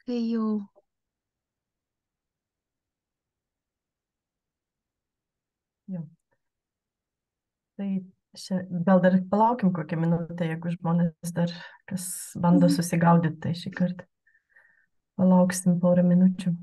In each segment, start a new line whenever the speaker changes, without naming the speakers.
Tai jau
Jo. Tai gal dar palaukim kokią minutę, jeigu žmonės dar kas bando susigaudyti, tai šį kartą palauksim porą minučių.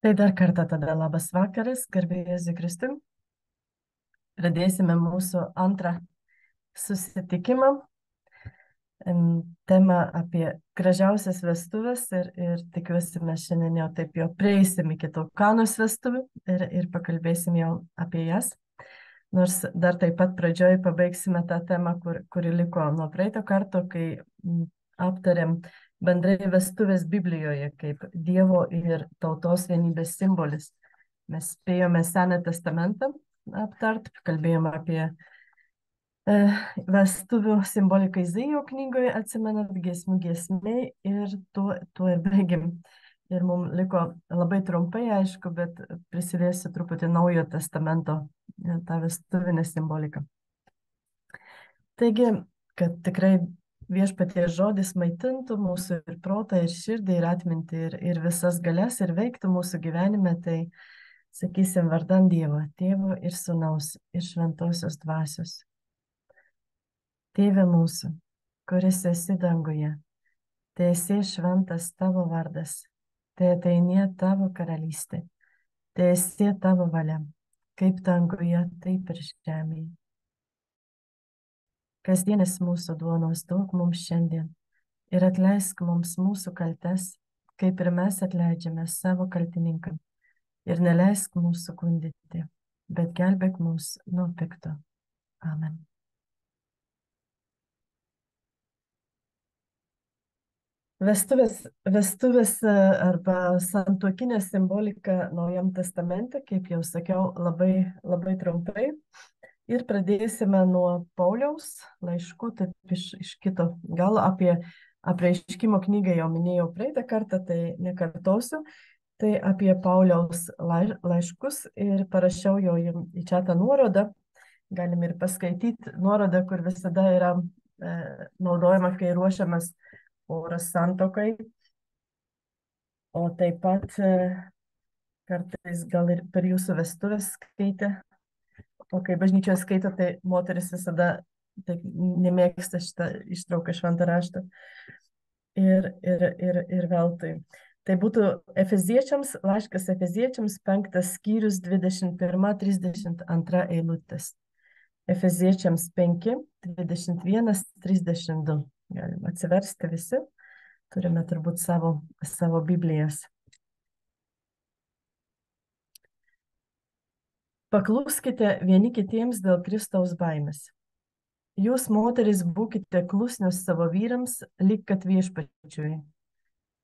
Tai dar kartą tada labas vakaras, garbė Jėzui Kristui. Pradėsime mūsų antrą susitikimą. Tema apie gražiausias vestuves ir tikiuosi mes šiandien jau prieisim iki to Kanos vestuvių ir pakalbėsim jau apie jas. Nors dar taip pat pradžioj pabaigsime tą temą, kuri liko nuo praeito karto, kai aptarėm bendrai vestuvės Biblijoje kaip Dievo ir tautos vienybės simbolis. Mes spėjome Seną testamentą aptart, kalbėjome apie vestuvių simboliką Izaijo knygoje, atsimenat, giesmių giesmė ir tuo ir baigėm. Ir mums liko labai trumpai, aišku, bet prisiliesiu truputį Naujojo testamento tą vestuvinę simboliką. Taigi, kad tikrai viešpaties žodis maitintų mūsų ir protą, ir širdį, ir atmintį, ir visas galias, ir veiktų mūsų gyvenime, tai sakysim vardan Dievo, Tėvo ir Sūnaus, ir Šventosios Dvasios. Tėve mūsų, kuris esi danguje, teesie šventas tavo vardas, teateinie tavo karalystė, teesie tavo valia, kaip danguje, taip ir žemėje. Kasdienis mūsų duonos duok mums šiandien ir atleisk mums mūsų kaltes, kaip ir mes atleidžiame savo kaltininkam. Ir neleisk mūsų gundyti, bet gelbėk mus nuo pikto. Amen. Vestuvės arba santuokinė simbolika Naujam testamente, kaip jau sakiau, labai, labai trumpai. Ir pradėsime nuo Pauliaus laiškų, taip iš kito galo. Apie Apreiškimo knygą jau minėjau praeitą kartą, tai nekartosiu. Tai apie Pauliaus laiškus ir parašiau jau į čatą nuorodą. Galim ir paskaityti nuorodą, kur visada yra naudojama, kai ruošiamas poros santuokai. O taip pat kartais gal ir per jūsų vestuvės skaitė. O kai bažnyčioje skaito, tai moteris visada taip nemėgsta šitą ištrauką šventą raštą. Ir veltui. Tai būtų Efeziečiams, laiškas Efeziečiams, 5 skyrius, 21-32 eilutės. Efeziečiams 5, 21, 32. Galim atsiversti visi. Turime turbūt savo Biblijas. Pakluskite vieni kitiems dėl Kristaus baimės. Jūs, moterys, būkite klusnios savo vyrams, lyg kad viešpačiui.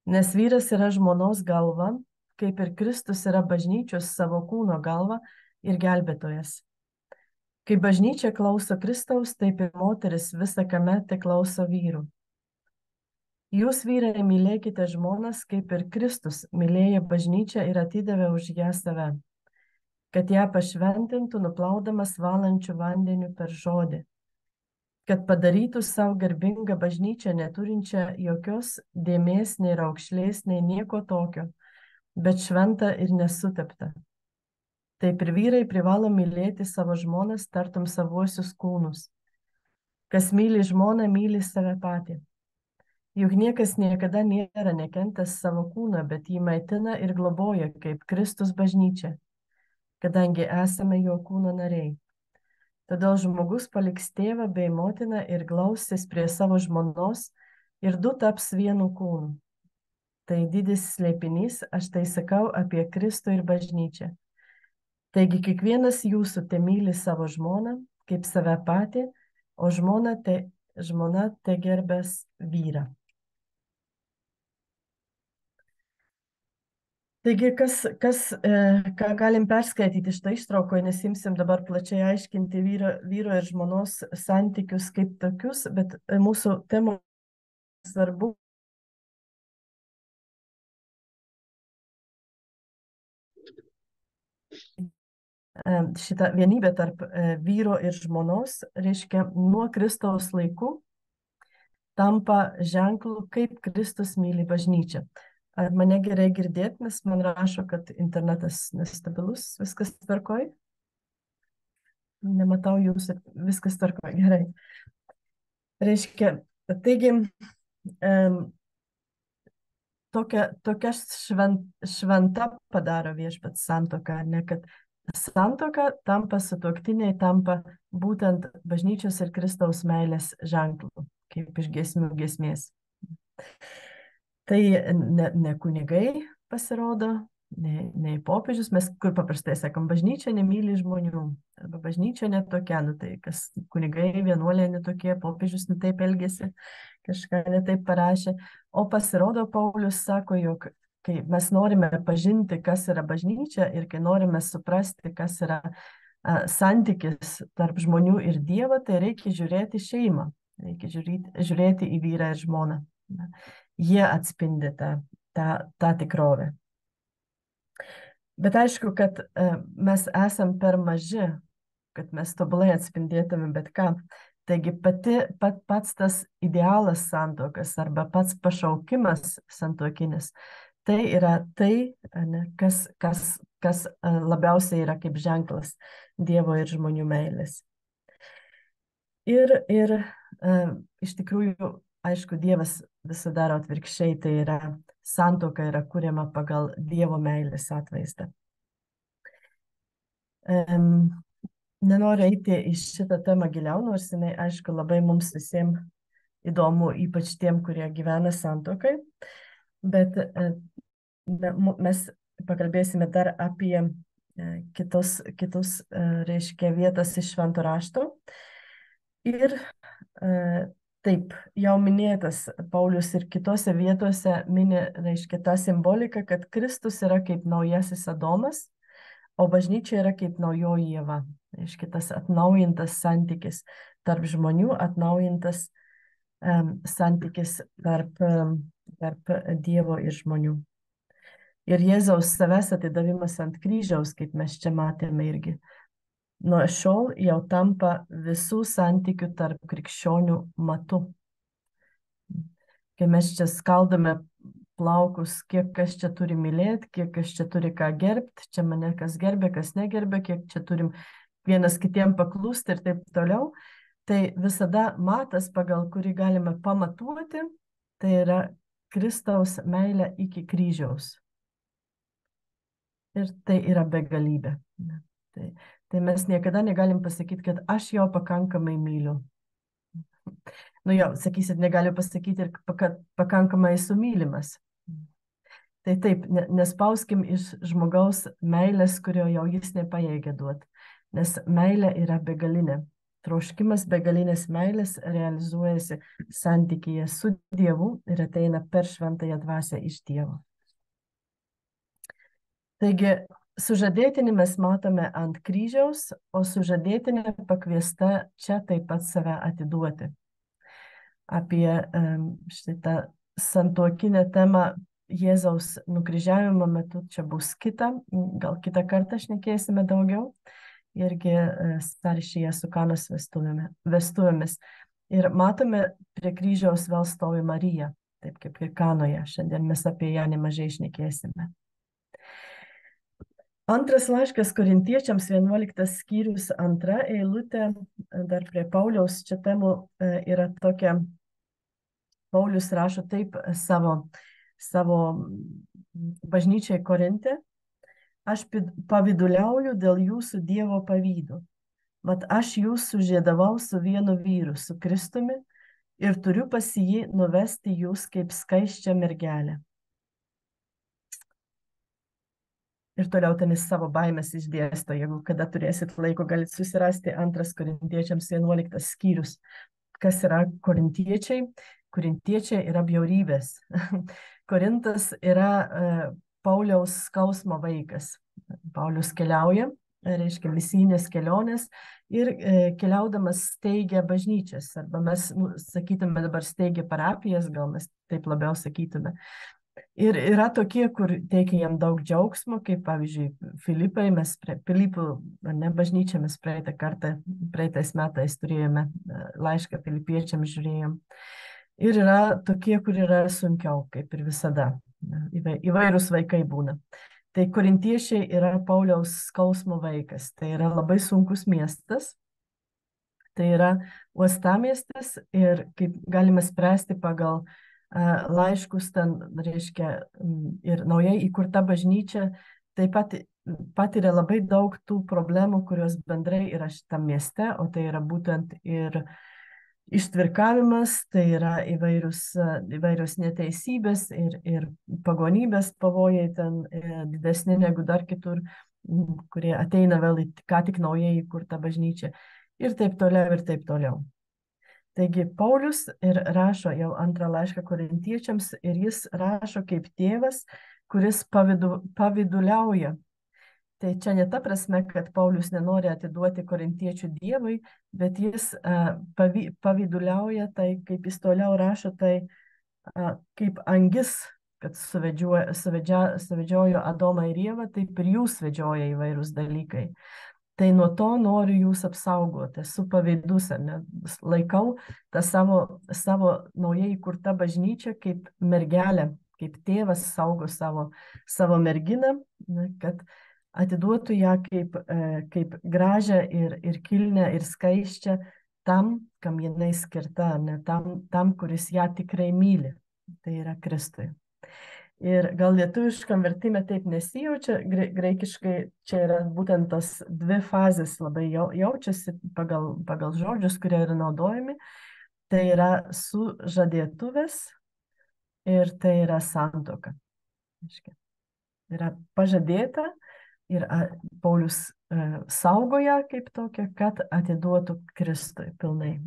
Nes vyras yra žmonos galva, kaip ir Kristus yra bažnyčios savo kūno galva, ir gelbėtojas. Kai bažnyčia klauso Kristaus, taip ir moteris visą kame te klauso vyrų. Jūs, vyrai, mylėkite žmonas, kaip ir Kristus mylėjo bažnyčią ir atidavė už ją save, kad ją pašventintų, nuplaudamas valančių vandeniu per žodį, kad padarytų savo garbingą bažnyčią, neturinčią jokios dėmės, nei raukšlės, nei nieko tokio, bet šventą ir nesuteptą. Taip ir vyrai privalo mylėti savo žmonas, tartum savuosius kūnus. Kas myli žmoną, myli save patį. Juk niekas niekada nėra nekentęs savo kūną, bet jį maitina ir globoja kaip Kristus bažnyčia, kadangi esame jo kūno nariai. Todėl žmogus paliks tėvą bei motiną ir glausis prie savo žmonos ir du taps vienu kūnu. Tai didis slėpinys, aš tai sakau apie Kristų ir bažnyčią. Taigi kiekvienas jūsų te myli savo žmoną kaip save patį, o žmona te gerbės vyrą. Taigi, ką galim perskaityti iš tą ištraukoje, nesimsim dabar plačiai aiškinti vyro ir žmonos santykius kaip tokius, bet mūsų temo svarbu šitą vienybę tarp vyro ir žmonos, reiškia, nuo Kristaus laikų tampa ženklu, kaip Kristus myli bažnyčią. Ar mane gerai girdėti, nes man rašo, kad internetas nestabilus, viskas tvarkoj? Nematau jūsų, viskas tvarkoj, gerai. Reiškia, taigi, tokia šventa padaro viešpats santuoką, ne, kad santuoka tampa, sutuoktiniai tampa būtent bažnyčios ir Kristaus meilės ženklu, kaip iš giesmių giesmės. Tai ne kunigai pasirodo, ne popiežius, mes kur paprastai sakom, bažnyčia nemyli žmonių, arba bažnyčia netokia, nu tai kas kunigai, vienuoliai netokie, popiežius netaip elgėsi, kažką netaip parašė, o pasirodo Paulius sako, jog kai mes norime pažinti, kas yra bažnyčia ir kai norime suprasti, kas yra santykis tarp žmonių ir Dievo, tai reikia žiūrėti šeimą, reikia žiūrėti į vyrą ir žmoną. Jie atspindi tą tikrovę. Bet aišku, kad mes esam per maži, kad mes tobulai atspindėtume bet ką. Taigi pats tas idealas santuokas arba pats pašaukimas santuokinis, tai yra tai, kas labiausiai yra kaip ženklas Dievo ir žmonių meilės. Ir iš tikrųjų, aišku, Dievas visą daro atvirkščiai, tai yra santuoka yra kuriama pagal Dievo meilės atvaizdą. Nenoriu eiti į šitą temą giliau, nors jinai, aišku, labai mums visiems įdomu, ypač tiem, kurie gyvena santuokai, bet mes pakalbėsime dar apie kitus reiškia, vietas iš Švento rašto. Ir taip, jau minėtas Paulius ir kitose vietose mini, reiškia, tą simboliką, kad Kristus yra kaip naujasis Adomas, o bažnyčia yra kaip naujoji Ieva. Reiškia, tas atnaujintas santykis tarp žmonių, atnaujintas santykis tarp Dievo ir žmonių. Ir Jėzaus savęs atidavimas ant kryžiaus, kaip mes čia matėme irgi, nuo šiol jau tampa visų santykių tarp krikščionių matu. Kai mes čia skaldome plaukus, kiek kas čia turi mylėti, kiek kas čia turi ką gerbti, čia mane kas gerbė, kas negerbė, kiek čia turim vienas kitiem paklūsti ir taip toliau, tai visada matas, pagal kurį galime pamatuoti, tai yra Kristaus meilė iki kryžiaus. Ir tai yra begalybė. Tai mes niekada negalim pasakyti, kad aš jo pakankamai myliu. Nu jau, sakysit, negaliu pasakyti ir kad pakankamai esu mylimas. Tai taip, nespauskim iš žmogaus meilės, kurio jau jis nepajėgia duoti. Nes meilė yra begalinė. Troškimas begalinės meilės realizuojasi santykyje su Dievu ir ateina per šventąją dvasią iš Dievo. Taigi, Sužadėtinį mes matome ant kryžiaus, o sužadėtinė pakviesta čia taip pat save atiduoti. Apie šitą santuokinę temą Jėzaus nukryžiavimo metu čia bus kita, gal kitą kartą šnekėsime daugiau, irgi sąryšyje su Kanos vestuvėmis. Ir matome, prie kryžiaus vėl stovi Marija, taip kaip ir Kanoje. Šiandien mes apie ją nemažai šnekėsime. Antras laiškas Korintiečiams, 11 skyrius, 2 eilutė, dar prie Pauliaus čia temų yra tokia. Paulius rašo taip savo bažnyčiai Korinte: aš pavyduliauju dėl jūsų Dievo pavydu. Mat aš jūs sužėdavau su vienu vyru, su Kristumi, ir turiu pas jį nuvesti jūs kaip skaisčią mergelę. Ir toliau ten jis savo baimės išdėsto, jeigu kada turėsit laiko, galite susirasti 2 Korintiečiams 11 skyrius. Kas yra korintiečiai? Korintiečiai yra bjaurybės. Korintas yra Pauliaus skausmo vaikas. Paulius keliauja, reiškia misijinės kelionės, ir keliaudamas steigia bažnyčias, arba mes sakytume dabar steigia parapijas, gal mes taip labiau sakytume. Ir yra tokie, kur teikia jam daug džiaugsmo, kaip pavyzdžiui Filipai, mes Filipų bažnyčią mes praeitais metais turėjome laišką filipiečiams, žiūrėjom. Ir yra tokie, kur yra sunkiau, kaip ir visada. Įvairūs vaikai būna. Tai korintiečiai yra Pauliaus skausmo vaikas. Tai yra labai sunkus miestas. Tai yra uostamiestis ir kaip galima spręsti pagal laiškus, ten reiškia ir naujai įkurta bažnyčia taip pat patiria labai daug tų problemų, kurios bendrai yra šitam mieste, o tai yra būtent ir ištvirkavimas, tai yra įvairios neteisybės ir pagonybės pavojai ten didesni negu dar kitur, kurie ateina vėl į ką tik naujai įkurtą bažnyčią ir taip toliau ir taip toliau. Taigi Paulius ir rašo jau antrą laišką korintiečiams, ir jis rašo kaip tėvas, kuris pavyduliauja. Tai čia ne ta prasme, kad Paulius nenori atiduoti korintiečių Dievui, bet jis pavyduliauja, tai kaip jis toliau rašo, tai kaip angis, kad suvedžiojo Adomą ir Ievą, taip ir jūs vedžioja įvairūs dalykai. Tai nuo to noriu jūs apsaugoti, esu pavydus, laikau tą savo naujai įkurtą bažnyčią kaip mergelę, kaip tėvas saugo savo merginą, kad atiduotų ją kaip gražią ir kilnią ir skaisčią tam, kam jinai skirta, tam, kuris ją tikrai myli, tai yra Kristui. Ir gal lietuviškam vertime taip nesijaučia, graikiškai čia yra būtent tos dvi fazės labai jaučiasi pagal žodžius, kurie yra naudojami. Tai yra sužadėtuvės ir tai yra santuoka. Yra pažadėta ir Paulius saugoja kaip tokia, kad atiduotų Kristui pilnai.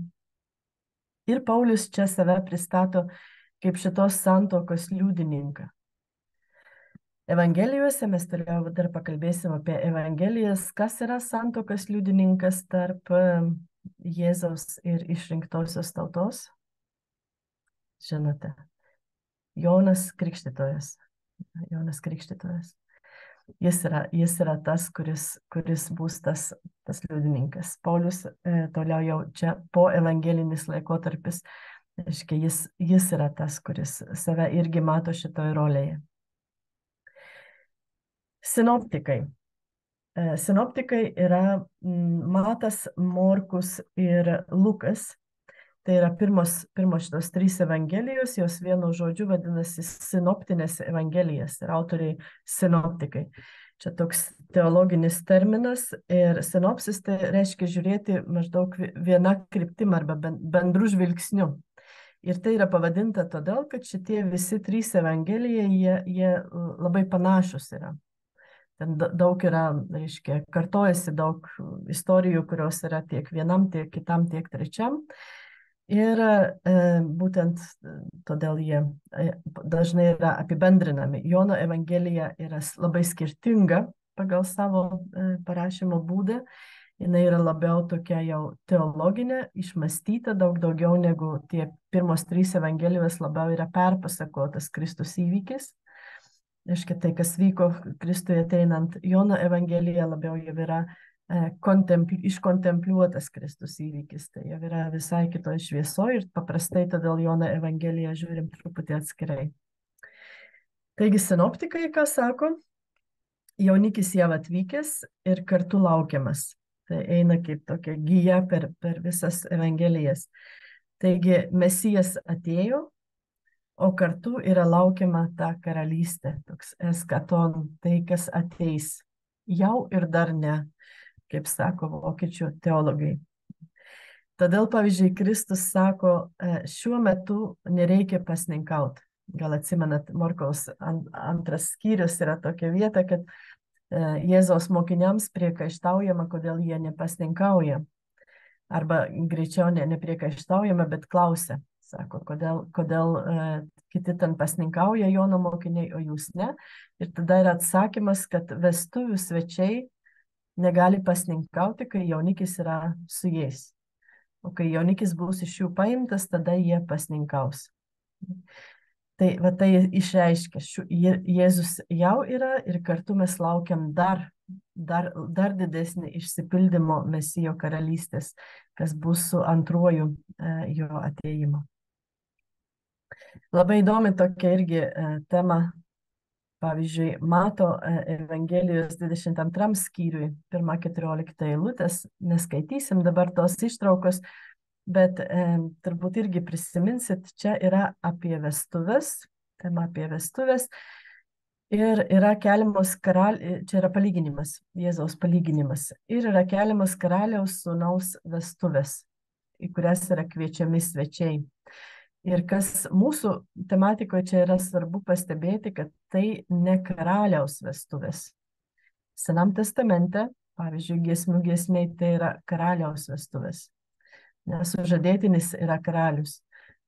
Ir Paulius čia save pristato kaip šitos santuokos liudininką. Evangelijose mes dar pakalbėsim apie Evangelijas, kas yra santuokos liudininkas tarp Jėzaus ir išrinktosios tautos. Žinote, Jonas Krikštytojas. Jis yra tas, kuris bus tas liudininkas. Paulius toliau jau čia po evangelinis laikotarpis, reiškia, jis yra tas, kuris save irgi mato šitoje rolėje. Sinoptikai. Sinoptikai yra Matas, Morkus ir Lukas. Tai yra pirmos šitos 3 evangelijos, jos vienu žodžiu vadinasi sinoptinės evangelijas ir autoriai sinoptikai. Čia toks teologinis terminas ir sinopsis tai reiškia žiūrėti maždaug viena kryptim arba bendru žvilgsniu. Ir tai yra pavadinta todėl, kad šitie visi 3 evangelijai, jie labai panašus yra. Ten daug yra, reiškia, kartojasi daug istorijų, kurios yra tiek vienam, tiek kitam, tiek trečiam. Ir būtent todėl jie dažnai yra apibendrinami. Jono evangelija yra labai skirtinga pagal savo parašymo būdą. Jis yra labiau tokia jau teologinė, išmastyta daug daugiau negu tie pirmos 3 evangelijos, labiau yra perpasakotas Kristus įvykis. Reiškia, tai, kas vyko Kristui ateinant, Jono evangelija labiau jau yra iškontempliuotas Kristus įvykis. Tai jau yra visai kitoje šviesoje ir paprastai todėl Jono evangeliją žiūrim truputį atskirai. Taigi sinoptikai, ką sako, jaunikis jau atvykęs ir kartu laukiamas. Tai eina kaip tokia gija per visas evangelijas. Taigi Mesijas atėjo, o kartu yra laukiama ta karalystė, toks eskaton, tai kas ateis. Jau ir dar ne, kaip sako vokiečių teologai. Todėl, pavyzdžiui, Kristus sako, šiuo metu nereikia pasninkauti. Gal atsimenat, Morkaus 2 skyrius yra tokia vieta, kad Jėzaus mokiniams priekaištaujama, kodėl jie nepasninkauja. Arba greičiau nepriekaištaujama, bet klausia. Sako, kodėl kiti ten pasninkauja, Jono mokiniai, o jūs ne. Ir tada yra atsakymas, kad vestuvių svečiai negali pasninkauti, kai jaunikis yra su jais. O kai jaunikis bus iš jų paimtas, tada jie pasninkaus. Tai išreiškia, Jėzus jau yra ir kartu mes laukiam dar didesnį išsipildymo Mesijo karalystės, kas bus su antruoju jo atėjimu. Labai įdomi tokia irgi tema, pavyzdžiui, Mato Evangelijos 22 skyriui, 1-14 eilutės, neskaitysim dabar tos ištraukos, bet turbūt irgi prisiminsit, čia yra apie vestuves, tema apie vestuves, ir yra keliamos čia yra palyginimas, Jėzaus palyginimas, ir yra keliamos karaliaus sūnaus vestuvės, į kurias yra kviečiami svečiai. Ir kas mūsų tematikoje čia yra svarbu pastebėti, kad tai ne karaliaus vestuvės. Senam testamente, pavyzdžiui, giesmių giesmei, tai yra karaliaus vestuvės. Nes sužadėtinis yra karalius.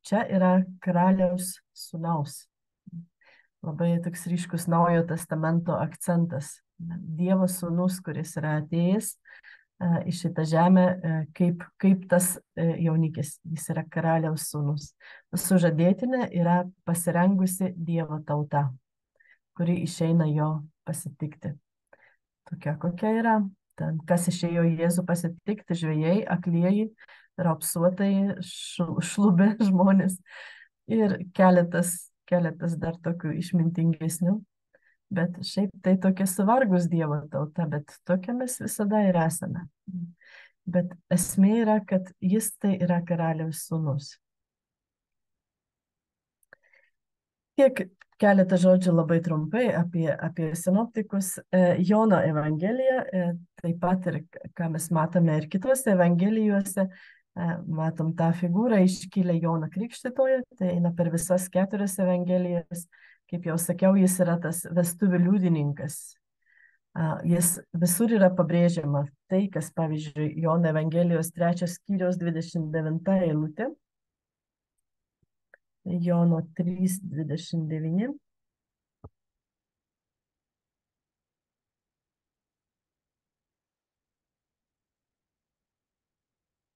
Čia yra karaliaus sūnaus. Labai toks ryškus Naujojo testamento akcentas. Dievo sūnus, kuris yra atėjęs į šitą žemę, kaip tas jaunikis, jis yra karaliaus sūnus. Sužadėtinė yra pasirengusi Dievo tauta, kuri išeina jo pasitikti. Tokia kokia yra. Ten, kas išėjo Jėzų pasitikti, žvejai, aklieji, raupsuotai, šlubė žmonės ir keletas dar tokių išmintingesnių. Bet šiaip tai tokia suvargus Dievo tauta, bet tokia mes visada ir esame. Bet esmė yra, kad jis tai yra karaliaus sūnus. Tiek keletą žodžių labai trumpai apie sinoptikus. Jono evangelija, taip pat ir ką mes matome ir kitose evangelijose, matom tą figūrą iškilę Joną Krikštytoją, tai eina per visas 4 evangelijas. Kaip jau sakiau, jis yra tas vestuvių liudininkas. Jis visur yra pabrėžiama tai, kas, pavyzdžiui, Jono evangelijos 3 skyriaus 29 eilutė. Jono 3:29.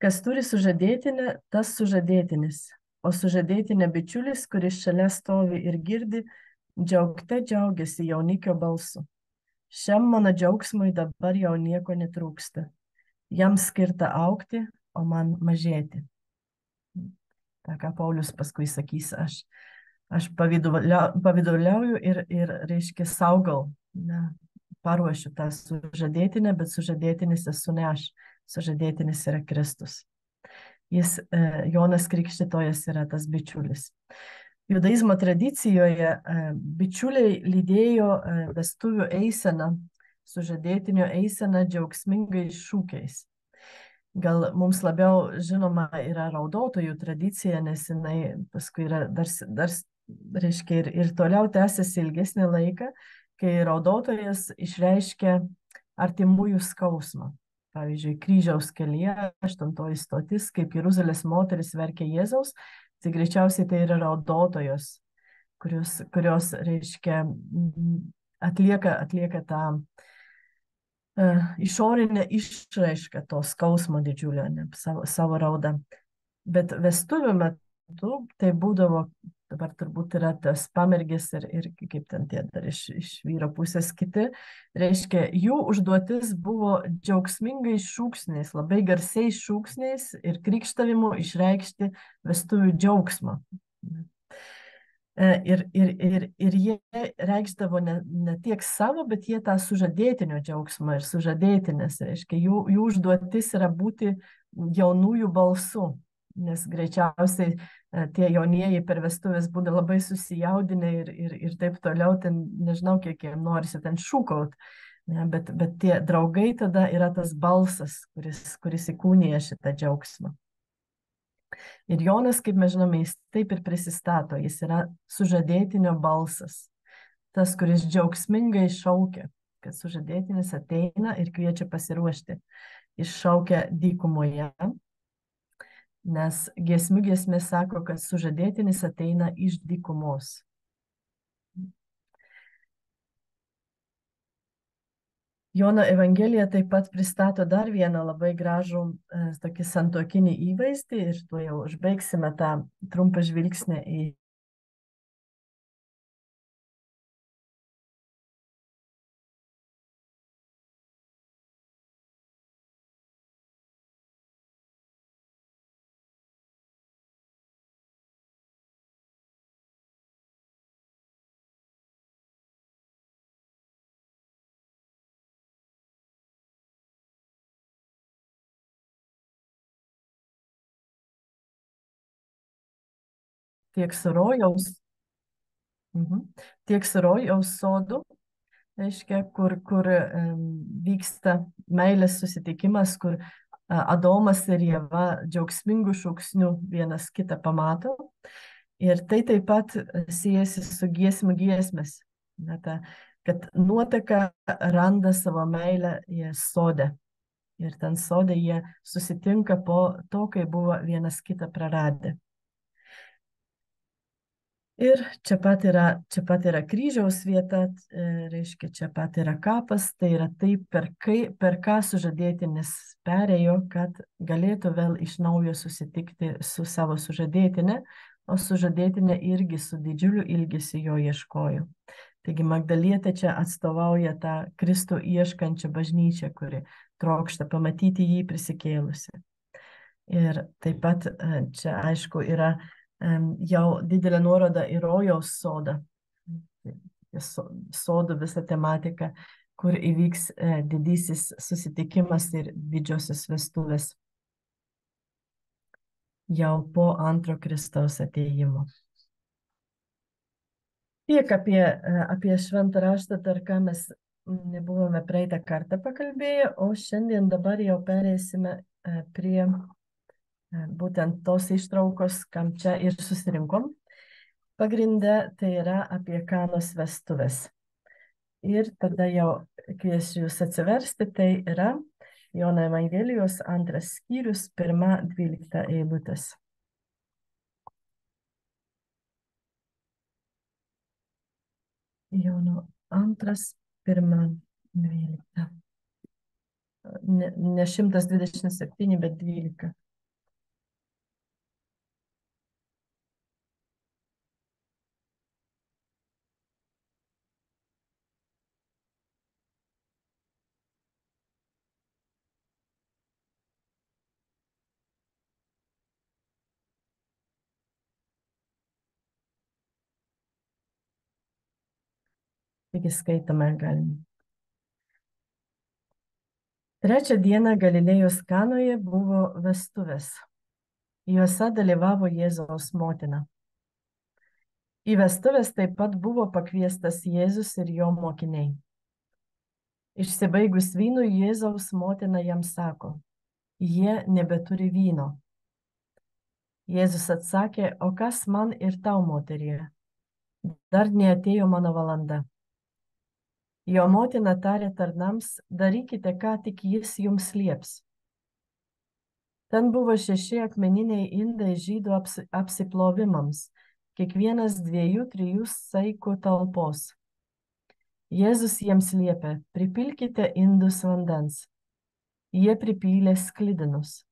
Kas turi sužadėtinę, tas sužadėtinis, o sužadėtinė bičiulis, kuris šalia stovi ir girdi, džiaugte džiaugiasi jaunikio balsu. Šiam mano džiaugsmui dabar jau nieko netrūksta. Jam skirta augti, o man mažėti. Ta, ką Paulius paskui sakys, aš pavidauliauju ir reiškia, saugau, paruošiu tą sužadėtinę, bet sužadėtinis esu ne aš, sužadėtinis yra Kristus. Jonas Krikštytojas yra tas bičiulis. Judaizmo tradicijoje bičiuliai lydėjo vestuvių eiseną, sužadėtinio eiseną džiaugsmingais šūkiais. Gal mums labiau žinoma yra raudotojų tradicija, nes jinai paskui yra dar reiškia, ir toliau tęsiasi ilgesnį laiką, kai raudotojas išreiškia artimųjų skausmą. Pavyzdžiui, kryžiaus kelyje, 8 stotis, kaip Jeruzalės moteris verkia Jėzaus, tai greičiausiai tai yra raudotojos, kurios reiškia, atlieka tą išorinė išraiška to skausmo didžiulio, ne, savo raudą. Bet vestuvių metu tai būdavo, dabar turbūt yra tas pamergis ir kaip ten tie dar iš vyro pusės kiti, reiškia, jų užduotis buvo džiaugsmingais šūksniais, labai garsiais šūksniais ir krikštavimu išreikšti vestuvių džiaugsmą. Ir jie reikšdavo ne tiek savo, bet jie tą sužadėtinio džiaugsmą ir sužadėtinės, reiškia, jų užduotis yra būti jaunųjų balsų, nes greičiausiai tie jaunieji per vestuvės būna labai susijaudinę ir taip toliau, ten nežinau, kiek jiems norisi ten šūkaut, ne, bet tie draugai tada yra tas balsas, kuris įkūnija šitą džiaugsmą. Ir Jonas, kaip mes žinome, jis taip ir prisistato, jis yra sužadėtinio balsas, tas, kuris džiaugsmingai šaukia, kad sužadėtinis ateina ir kviečia pasiruošti. Jis šaukia dykumoje, nes giesmė sako, kad sužadėtinis ateina iš dykumos. Jono Evangelija taip pat pristato dar vieną labai gražų tokį santuokinį įvaizdį ir tuo jau užbaigsime tą trumpą žvilgsnį į tiek su rojaus sodu, reiškia, kur vyksta meilės susitikimas, kur Adomas ir Ieva džiaugsmingų šūksnių vienas kitą pamato. Ir tai taip pat siejasi su giesmės, kad nuotaka randa savo meilę sode. Ir ten sode jie susitinka po to, kai buvo vienas kitą praradę. Ir čia pat yra kryžiaus vieta, reiškia, čia pat yra kapas, tai yra taip, per ką sužadėtinis perėjo, kad galėtų vėl iš naujo susitikti su savo sužadėtine, o sužadėtinė irgi su didžiuliu ilgesiu jo ieškojo. Taigi Magdalietė čia atstovauja tą Kristų ieškančią bažnyčią, kuri trokšta pamatyti jį prisikėlusi. Ir taip pat čia, aišku, yra jau didelė nuoroda į rojaus sodą, sodų visą tematiką, kur įvyks didysis susitikimas ir didžiosios vestuvės jau po antro Kristaus atėjimo. Tiek apie šventą raštą, dar ką mes nebuvome praeitą kartą pakalbėję, o šiandien dabar jau pereisime prie būtent tos ištraukos, kam čia ir susirinkom. Pagrinde tai yra apie Kanos vestuves. Ir tada jau kviesiu jūs atsiversti, tai yra Jono Evangelijos 2 skyrius, 1-12 eilutės. Jono 2, 1-12. Ne 127, bet 12. Taigi skaitome galim. Trečią dieną Galilėjos Kanoje buvo vestuvės. Juose dalyvavo Jėzaus motina. Į vestuvės taip pat buvo pakviestas Jėzus ir jo mokiniai. Išsibaigus vynui, Jėzaus motina jam sako, jie nebeturi vyno. Jėzus atsakė, o kas man ir tau, moterie? Dar neatėjo mano valanda. Jo motina tarė tarnams, darykite, ką tik jis jums lieps. Ten buvo 6 akmeniniai indai žydų apsiplovimams, kiekvienas 2-3 saikų talpos. Jėzus jiems liepė, pripilkite indus vandens. Jie pripylė sklidinus.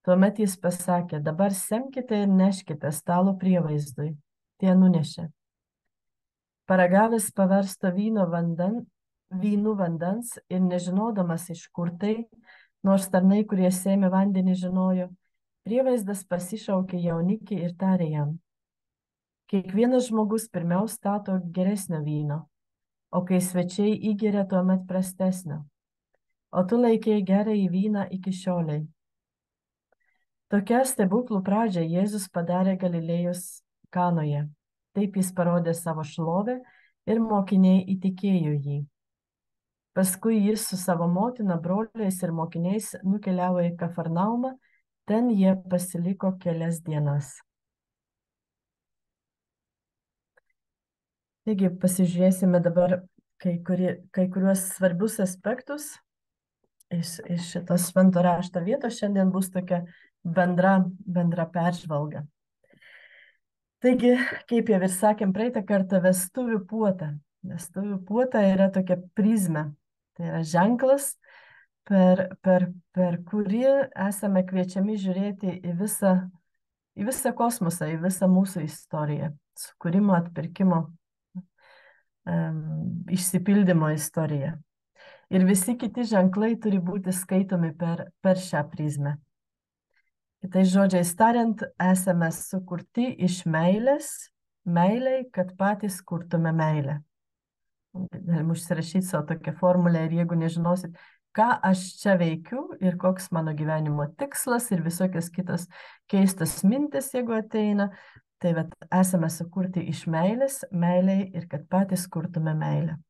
Tuomet jis pasakė, dabar semkite ir neškite stalo prievaizdui. Tie nunešė. Paragavęs paversto vynų vandens ir nežinodamas iš kur tai, nors tarnai, kurie sėmė vandenį, žinojo, prievaizdas pasišaukė jaunikį ir tarė jam, kiekvienas žmogus pirmiausia stato geresnio vyno, o kai svečiai įgeria, tuomet prastesnio. O tu laikėjai gerąjį vyną iki šioliai. Tokia stebuklų pradžia Jėzus padarė Galilėjos Kanoje. Taip jis parodė savo šlovę ir mokiniai įtikėjo jį. Paskui jis su savo motina, broliais ir mokiniais nukeliavo į Kafarnaumą, ten jie pasiliko kelias dienas. Taigi pasižiūrėsime dabar kai kuriuos svarbius aspektus iš šitos švento rašto vietos. Šiandien bus tokia bendra peržvalga. Taigi, kaip jau ir sakėm praeitą kartą, vestuvių puota. Vestuvių puota yra tokia prizmė. Tai yra ženklas, per kurį esame kviečiami žiūrėti į visą kosmosą, į visą mūsų istoriją. Sukūrimo, atpirkimo, išsipildymo istoriją. Ir visi kiti ženklai turi būti skaitomi per šią prizmę. Kitais žodžiais tariant, esame sukurti iš meilės, meiliai, kad patys kurtume meilę. Galim užsirašyti savo tokią formulę ir jeigu nežinosit, ką aš čia veikiu ir koks mano gyvenimo tikslas ir visokios kitos keistos mintis, jeigu ateina, tai esame sukurti iš meilės, meiliai ir kad patys kurtume meilę.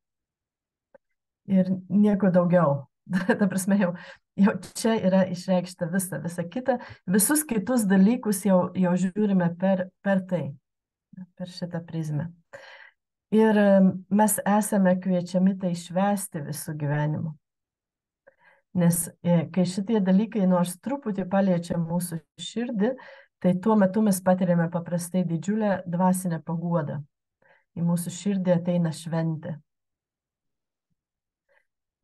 Ir nieko daugiau. Ta prasme, jau čia yra išreikšta visa kita. Visus kitus dalykus jau žiūrime per tai, per šitą prizmę. Ir mes esame kviečiami tai švęsti visų gyvenimu. Nes kai šitie dalykai nors truputį paliečia mūsų širdį, tai tuo metu mes patiriame paprastai didžiulę dvasinę paguodą. Į mūsų širdį ateina šventė.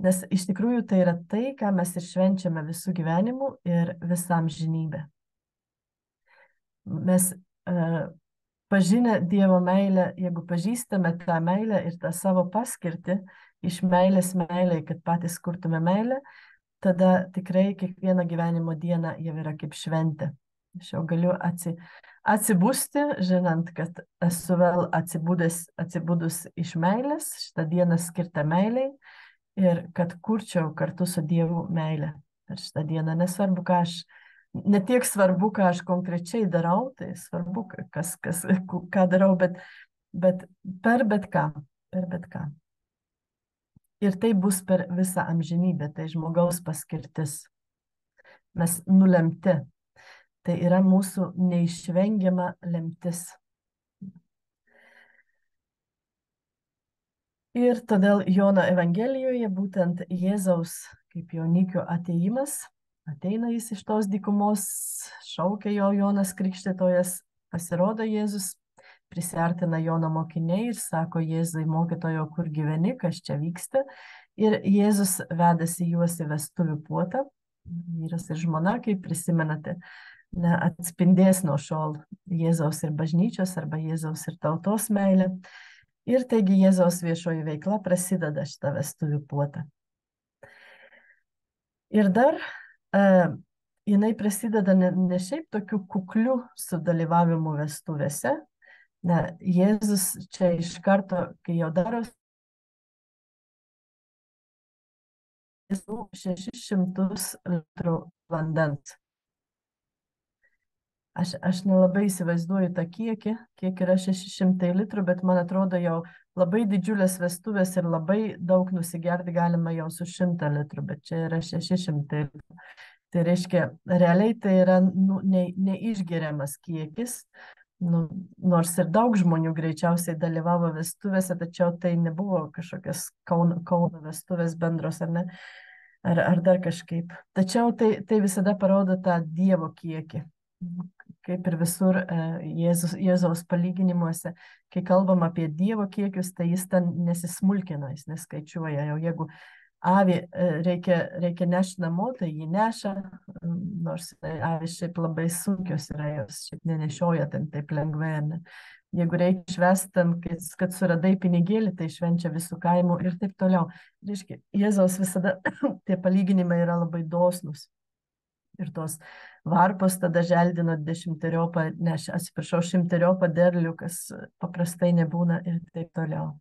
Nes iš tikrųjų tai yra tai, ką mes ir švenčiame visų gyvenimų ir visą amžinybę. Mes pažinę Dievo meilę, jeigu pažįstame tą meilę ir tą savo paskirtį iš meilės meiliai, kad patys kurtume meilę, tada tikrai kiekvieną gyvenimo dieną jau yra kaip šventė. Aš jau galiu atsibusti, žinant, kad esu vėl atsibudus iš meilės, šitą dieną skirtą meiliai, ir kad kurčiau kartu su Dievu meilę per šitą dieną. Nesvarbu, ne tiek svarbu, ką aš konkrečiai darau, tai svarbu, ką darau, bet per bet ką. Ir tai bus per visą amžinybę, tai žmogaus paskirtis. Mes nulemti. Tai yra mūsų neišvengiama lemtis. Ir todėl Jono Evangelijoje būtent Jėzaus kaip jaunikio atėjimas, ateina jis iš tos dykumos, šaukia jo Jonas Krikštytojas, pasirodo Jėzus, prisiartina Jono mokiniai ir sako Jėzui, mokytojo, kur gyveni, kas čia vyksta. Ir Jėzus vedasi juos į vestuvių puotą, vyras ir žmona, kaip prisimenate, atspindės nuo šiol Jėzaus ir bažnyčios arba Jėzaus ir tautos meilę. Ir taigi Jėzaus viešoji veikla prasideda šitą vestuvių puotą. Ir dar jinai prasideda ne šiaip tokiu kukliu sudalyvavimu vestuvėse. Jėzus čia iš karto, kai jau daro 600 litrų vandens. Aš nelabai įsivaizduoju tą kiek yra 600 litrų, bet man atrodo jau labai didžiulės vestuvės ir labai daug nusigerti galima jau su 100 litrų, bet čia yra 600 litrų. Tai reiškia, realiai tai yra neišgeriamas kiekis, nors ir daug žmonių greičiausiai dalyvavo vestuvėse, tačiau tai nebuvo kažkokios Kauno vestuvės bendros, ar ne, ar dar kažkaip. Tačiau tai visada parodo tą Dievo kiekį. kaip ir visur Jėzaus palyginimuose, kai kalbam apie Dievo kiekius, tai jis ten nesismulkina, jis neskaičiuoja. Jau jeigu avį reikia nešti namo, tai jį neša, nors avys šiaip labai sunkios yra, jos šiaip nenešioja ten taip lengvai. Ne? Jeigu reikia išvesti ten, kad suradai pinigėlį, tai švenčia visų kaimų ir taip toliau. Reiškia, Jėzaus visada tie palyginimai yra labai dosnus. Ir tos varpos tada želdino 100-riopą derlių, kas paprastai nebūna ir taip toliau.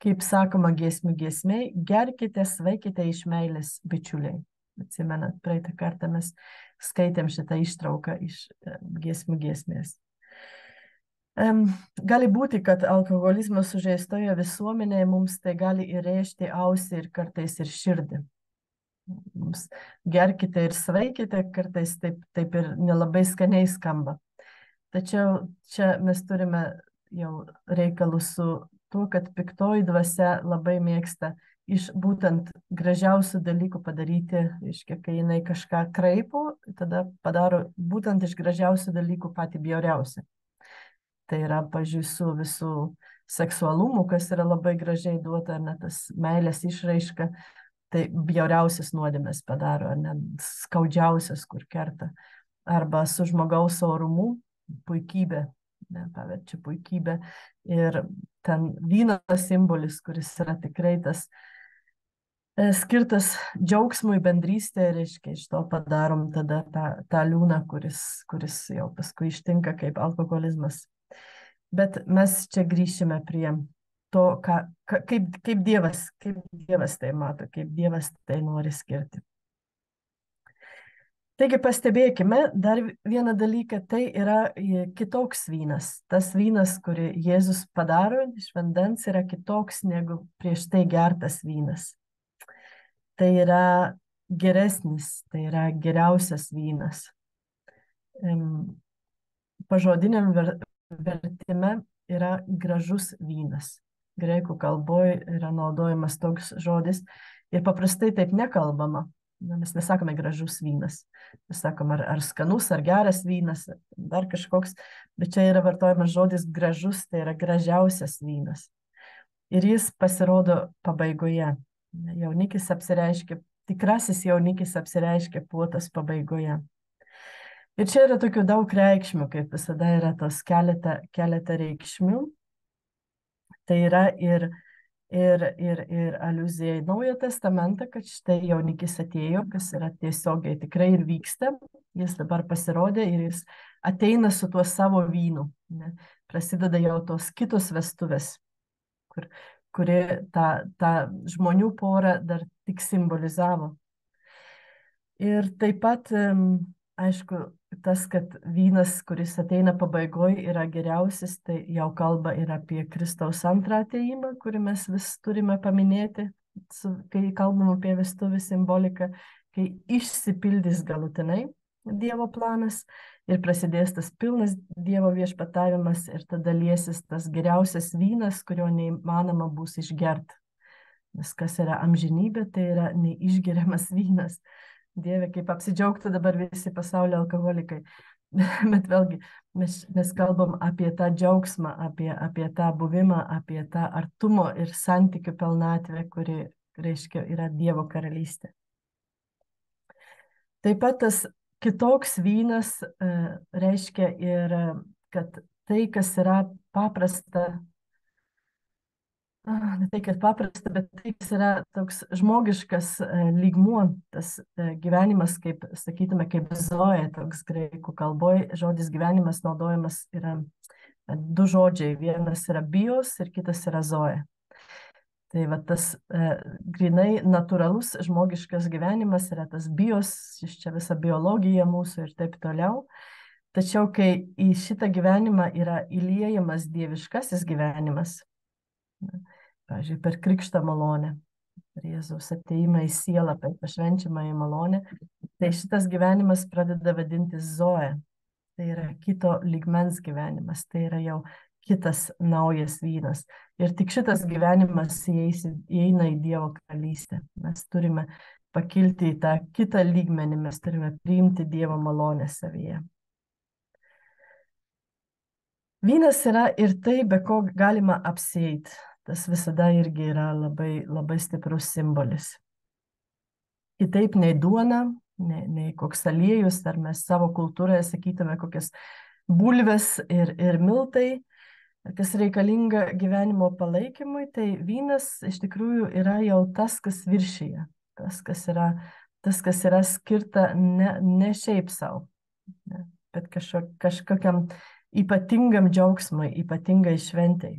Kaip sakoma giesmių giesmiai, gerkite, svaikite iš meilės, bičiuliai. Atsimenat, praeitą kartą mes skaitėm šitą ištrauką iš giesmių giesmės. Gali būti, kad alkoholizmo sužeistoje visuomenėje mums tai gali įrėžti ausį ir kartais ir širdį. Mums gerkite ir sveikite, kartais taip ir nelabai skaniai skamba. Tačiau čia mes turime jau reikalus su tuo, kad piktoji dvasia labai mėgsta iš būtent gražiausių dalykų padaryti, reiškia, kai jinai kažką kraipo, tada padaro būtent iš gražiausių dalykų patį bjauriausią. Tai yra, pažiūrėjau, su visų seksualumu, kas yra labai gražiai duota, ar ne tas meilės išraiška, tai bjauriausias nuodėmės padaro, ar ne skaudžiausias, kur kerta. Arba su žmogaus orumu, puikybė, ne, paverčia puikybę. Ir ten vyno simbolis, kuris yra tikrai tas skirtas džiaugsmui, bendrystė, reiškia, iš to padarom tada tą liūną, kuris jau paskui ištinka kaip alkoholizmas. Bet mes čia grįšime prie to, kaip Dievas tai mato, kaip Dievas tai nori skirti. Taigi pastebėkime dar vieną dalyką, tai yra kitoks vynas. Tas vynas, kurį Jėzus padaro iš vandens, yra kitoks negu prieš tai gertas vynas. Tai yra geresnis, tai yra geriausias vynas. Pažodiniam vertime yra gražus vynas. Graikų kalboje yra naudojamas toks žodis ir paprastai taip nekalbama. Mes nesakome gražus vynas. Mes sakome ar skanus, ar geras vynas, dar kažkoks, bet čia yra vartojamas žodis gražus, tai yra gražiausias vynas. Ir jis pasirodo pabaigoje. Jaunikis apsireiškia, tikrasis jaunikis apsireiškia puotos pabaigoje. Ir čia yra tokių daug reikšmių, kaip visada yra tos keletą reikšmių. Tai yra ir aliuzija į Naują testamentą, kad štai jaunikis atėjo, kas yra tiesiogiai tikrai ir vyksta. Jis dabar pasirodė ir jis ateina su tuo savo vynu. Ne? Prasideda jau tos kitos vestuvės, kuri tą žmonių porą dar tik simbolizavo. Ir taip pat, aišku, tas, kad vynas, kuris ateina pabaigoje, yra geriausias, tai jau kalba ir apie Kristaus antrą atėjimą, kurį mes vis turime paminėti, kai kalbam apie vestuvių simboliką, kai išsipildys galutinai Dievo planas ir prasidės tas pilnas Dievo viešpatavimas ir tada liesis tas geriausias vynas, kurio neįmanoma bus išgerti. Nes kas yra amžinybė, tai yra neišgeriamas vynas. Dieve, kaip apsidžiaugtų dabar visi pasaulio alkoholikai. Bet vėlgi, mes kalbam apie tą džiaugsmą, apie tą buvimą, apie tą artumo ir santykių pilnatvę, kuri, reiškia, yra Dievo karalystė. Taip pat tas kitoks vynas reiškia ir, kad tai, kas yra paprasta, ne tai, kad paprasta, bet tai, kas yra toks žmogiškas lygmuo, tas gyvenimas, kaip, sakytume, kaip zoe, toks graikų kalboje, žodis gyvenimas naudojamas yra du žodžiai, vienas yra bios ir kitas yra zoe. Tai va tas grinai natūralus žmogiškas gyvenimas yra tas bios, iš čia visa biologija mūsų ir taip toliau. Tačiau, kai į šitą gyvenimą yra įliejamas dieviškasis gyvenimas, pavyzdžiui, per krikštą malonę, per Jėzaus ateimą į sielą, per pašvenčiamą į malonę, tai šitas gyvenimas pradeda vadintis zoe. Tai yra kito lygmens gyvenimas, tai yra jau kitas naujas vynas. Ir tik šitas gyvenimas įeina į Dievo karalystę. Mes turime pakilti į tą kitą lygmenį, mes turime priimti Dievo malonę savyje. Vynas yra ir tai, be ko galima apsieiti. Tas visada irgi yra labai, labai stiprus simbolis. Kitaip nei duona, nei koks aliejus, ar mes savo kultūroje sakytume kokias bulves ir miltai, kas reikalinga gyvenimo palaikymui, tai vynas iš tikrųjų yra jau tas, kas viršyje, tas, kas yra skirta ne šiaip savo, bet kažkokiam ypatingam džiaugsmui, ypatingai šventai.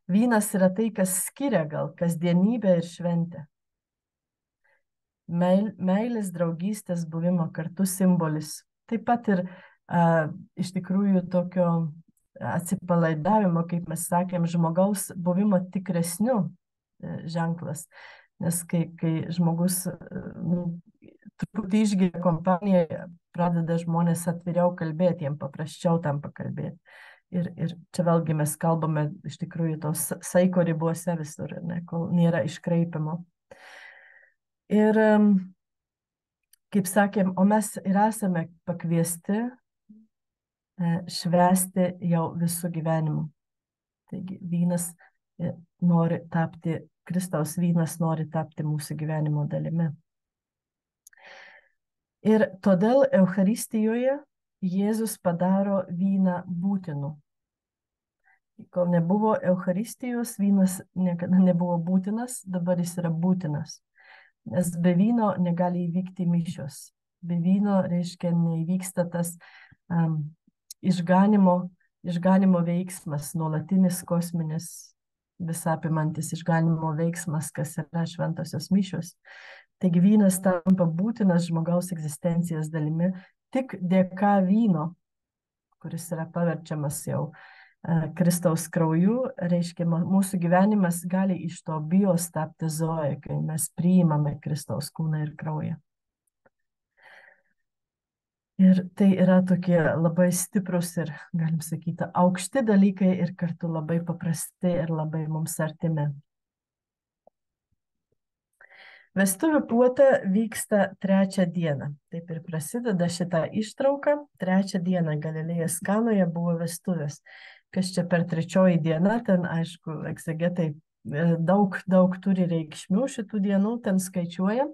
Vynas yra tai, kas skiria gal kasdienybę ir šventę. Meilės, draugystės, buvimo kartu simbolis. Taip pat ir iš tikrųjų tokio atsipalaidavimo, kaip mes sakėm, žmogaus buvimo tikresniu ženklas. Nes kai žmogus truputį išgyja kompaniją, pradeda žmonės atviriau kalbėti, jiems paprasčiau tam pakalbėti. Ir čia vėlgi mes kalbame iš tikrųjų tos saiko ribose visur, ne, kol nėra iškraipimo. Ir kaip sakėm, o mes ir esame pakviesti švęsti jau visų gyvenimų. Taigi vynas nori tapti, Kristaus vynas nori tapti mūsų gyvenimo dalimi. Ir todėl Eucharistijoje Jėzus padaro vyną būtinu. Kol nebuvo Eucharistijos, vynas niekada nebuvo būtinas, dabar jis yra būtinas. Nes be vyno negali įvykti mišios. Be vyno, reiškia, neįvyksta tas išganimo veiksmas, nuolatinis kosminis, visapimantis išganimo veiksmas, kas yra šventosios mišios. Taigi vynas tampa būtinas žmogaus egzistencijos dalimi tik dėka vyno, kuris yra paverčiamas jau Kristaus krauju, reiškia, mūsų gyvenimas gali iš to bios tapti zoe, kai mes priimame Kristaus kūną ir kraują. Ir tai yra tokie labai stiprus ir, galim sakyti, aukšti dalykai ir kartu labai paprasti ir labai mums artimi. Vestuvių puota vyksta trečią dieną. Taip ir prasideda šitą ištrauką. Trečią dieną Galilėjos Kanoje buvo vestuvės. Kas čia per trečioji diena, ten aišku, egzegetai daug turi reikšmių šitų dienų, ten skaičiuoja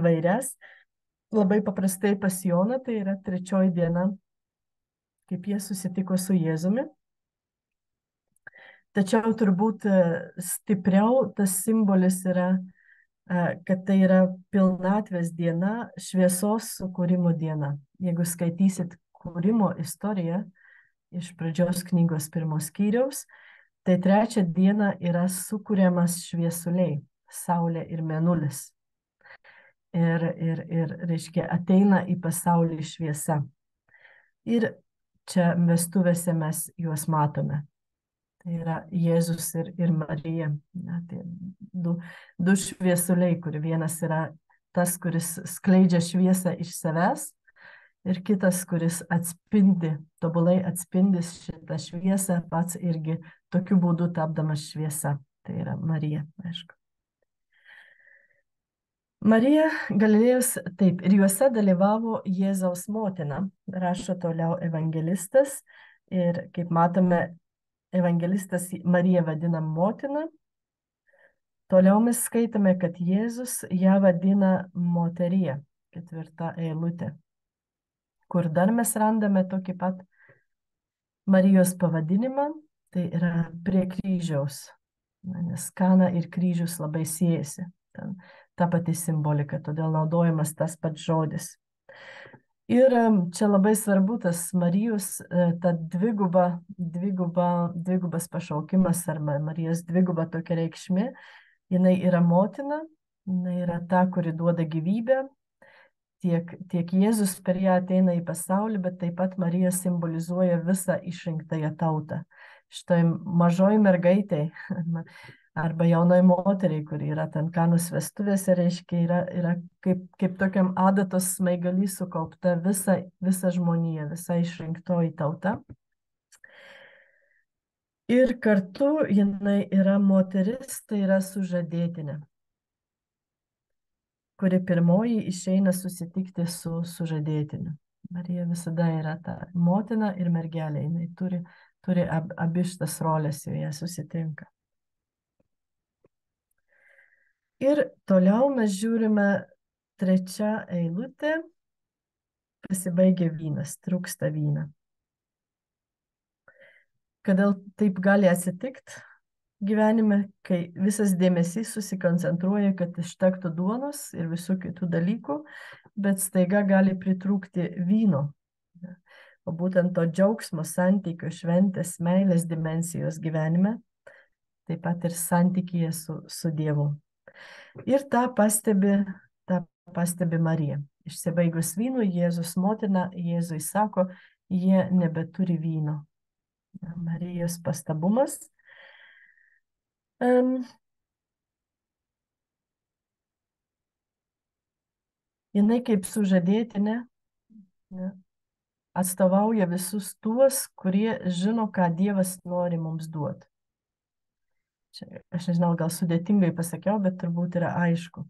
įvairias. Labai paprastai pas Joną, tai yra trečioji diena, kaip jie susitiko su Jėzumi. Tačiau turbūt stipriau tas simbolis yra, kad tai yra pilnatvės diena, šviesos sukūrimo diena. Jeigu skaitysit kūrimo istoriją iš pradžios knygos 1 skyriaus, tai trečią dieną yra sukuriamas šviesuliai, saulė ir mėnulis. Ir reiškia, ateina į pasaulį šviesa. Ir čia vestuvėse mes juos matome. Tai yra Jėzus ir Marija. Na, tai du šviesuliai, kur vienas yra tas, kuris skleidžia šviesą iš savęs, ir kitas, kuris atspindi, tobulai atspindi šitą šviesą, pats irgi tokiu būdu tapdamas šviesa. Tai yra Marija, aišku. Marija Galilėjos, taip, ir juose dalyvavo Jėzaus motina, rašo toliau evangelistas. Ir kaip matome, evangelistas Mariją vadina motina. Toliau mes skaitome, kad Jėzus ją vadina moterija, 4 eilutė, kur dar mes randame tokį pat Marijos pavadinimą, tai yra prie kryžiaus, nes Kana ir kryžius labai siejasi, ta pati simbolika, todėl naudojamas tas pats žodis. Ir čia labai svarbu tas Marijos, ta dvigubas pašaukimas, ar Marijos dviguba tokia reikšmė, jinai yra motina, jinai yra ta, kuri duoda gyvybę. Tiek Jėzus per ją ateina į pasaulį, bet taip pat Marija simbolizuoja visą išrinktąją tautą. Štai mažoji mergaitė arba jaunai moteriai, kuri yra ten Kanos vestuvėse, reiškia, yra kaip tokiam adatos smaigalį sukaupta visa žmonija, visa išrinktoji tauta. Ir kartu jinai yra moteris, tai yra sužadėtinė, kuri pirmoji išeina susitikti su sužadėtiniu. Marija visada yra ta motina ir mergelė, jinai turi turi abi šitas rolės joje susitinka. Ir toliau mes žiūrime trečią eilutę, pasibaigia vynas, trūksta vyną. Kodėl taip gali atsitikti gyvenime, kai visas dėmesys susikoncentruoja, kad ištektų duonos ir visų kitų dalykų, bet staiga gali pritrūkti vyno. O būtent to džiaugsmo, santykio, šventės, meilės dimensijos gyvenime, taip pat ir santykyje su Dievu. Ir tą pastebi Marija. Išsibaigus vynų, Jėzus motina Jėzui sako, jie nebeturi vyno. Marijos pastabumas. Jinai kaip sužadėtinė atstovauja visus tuos, kurie žino, ką Dievas nori mums duoti. Čia, aš nežinau, gal sudėtingai pasakiau, bet turbūt yra aišku.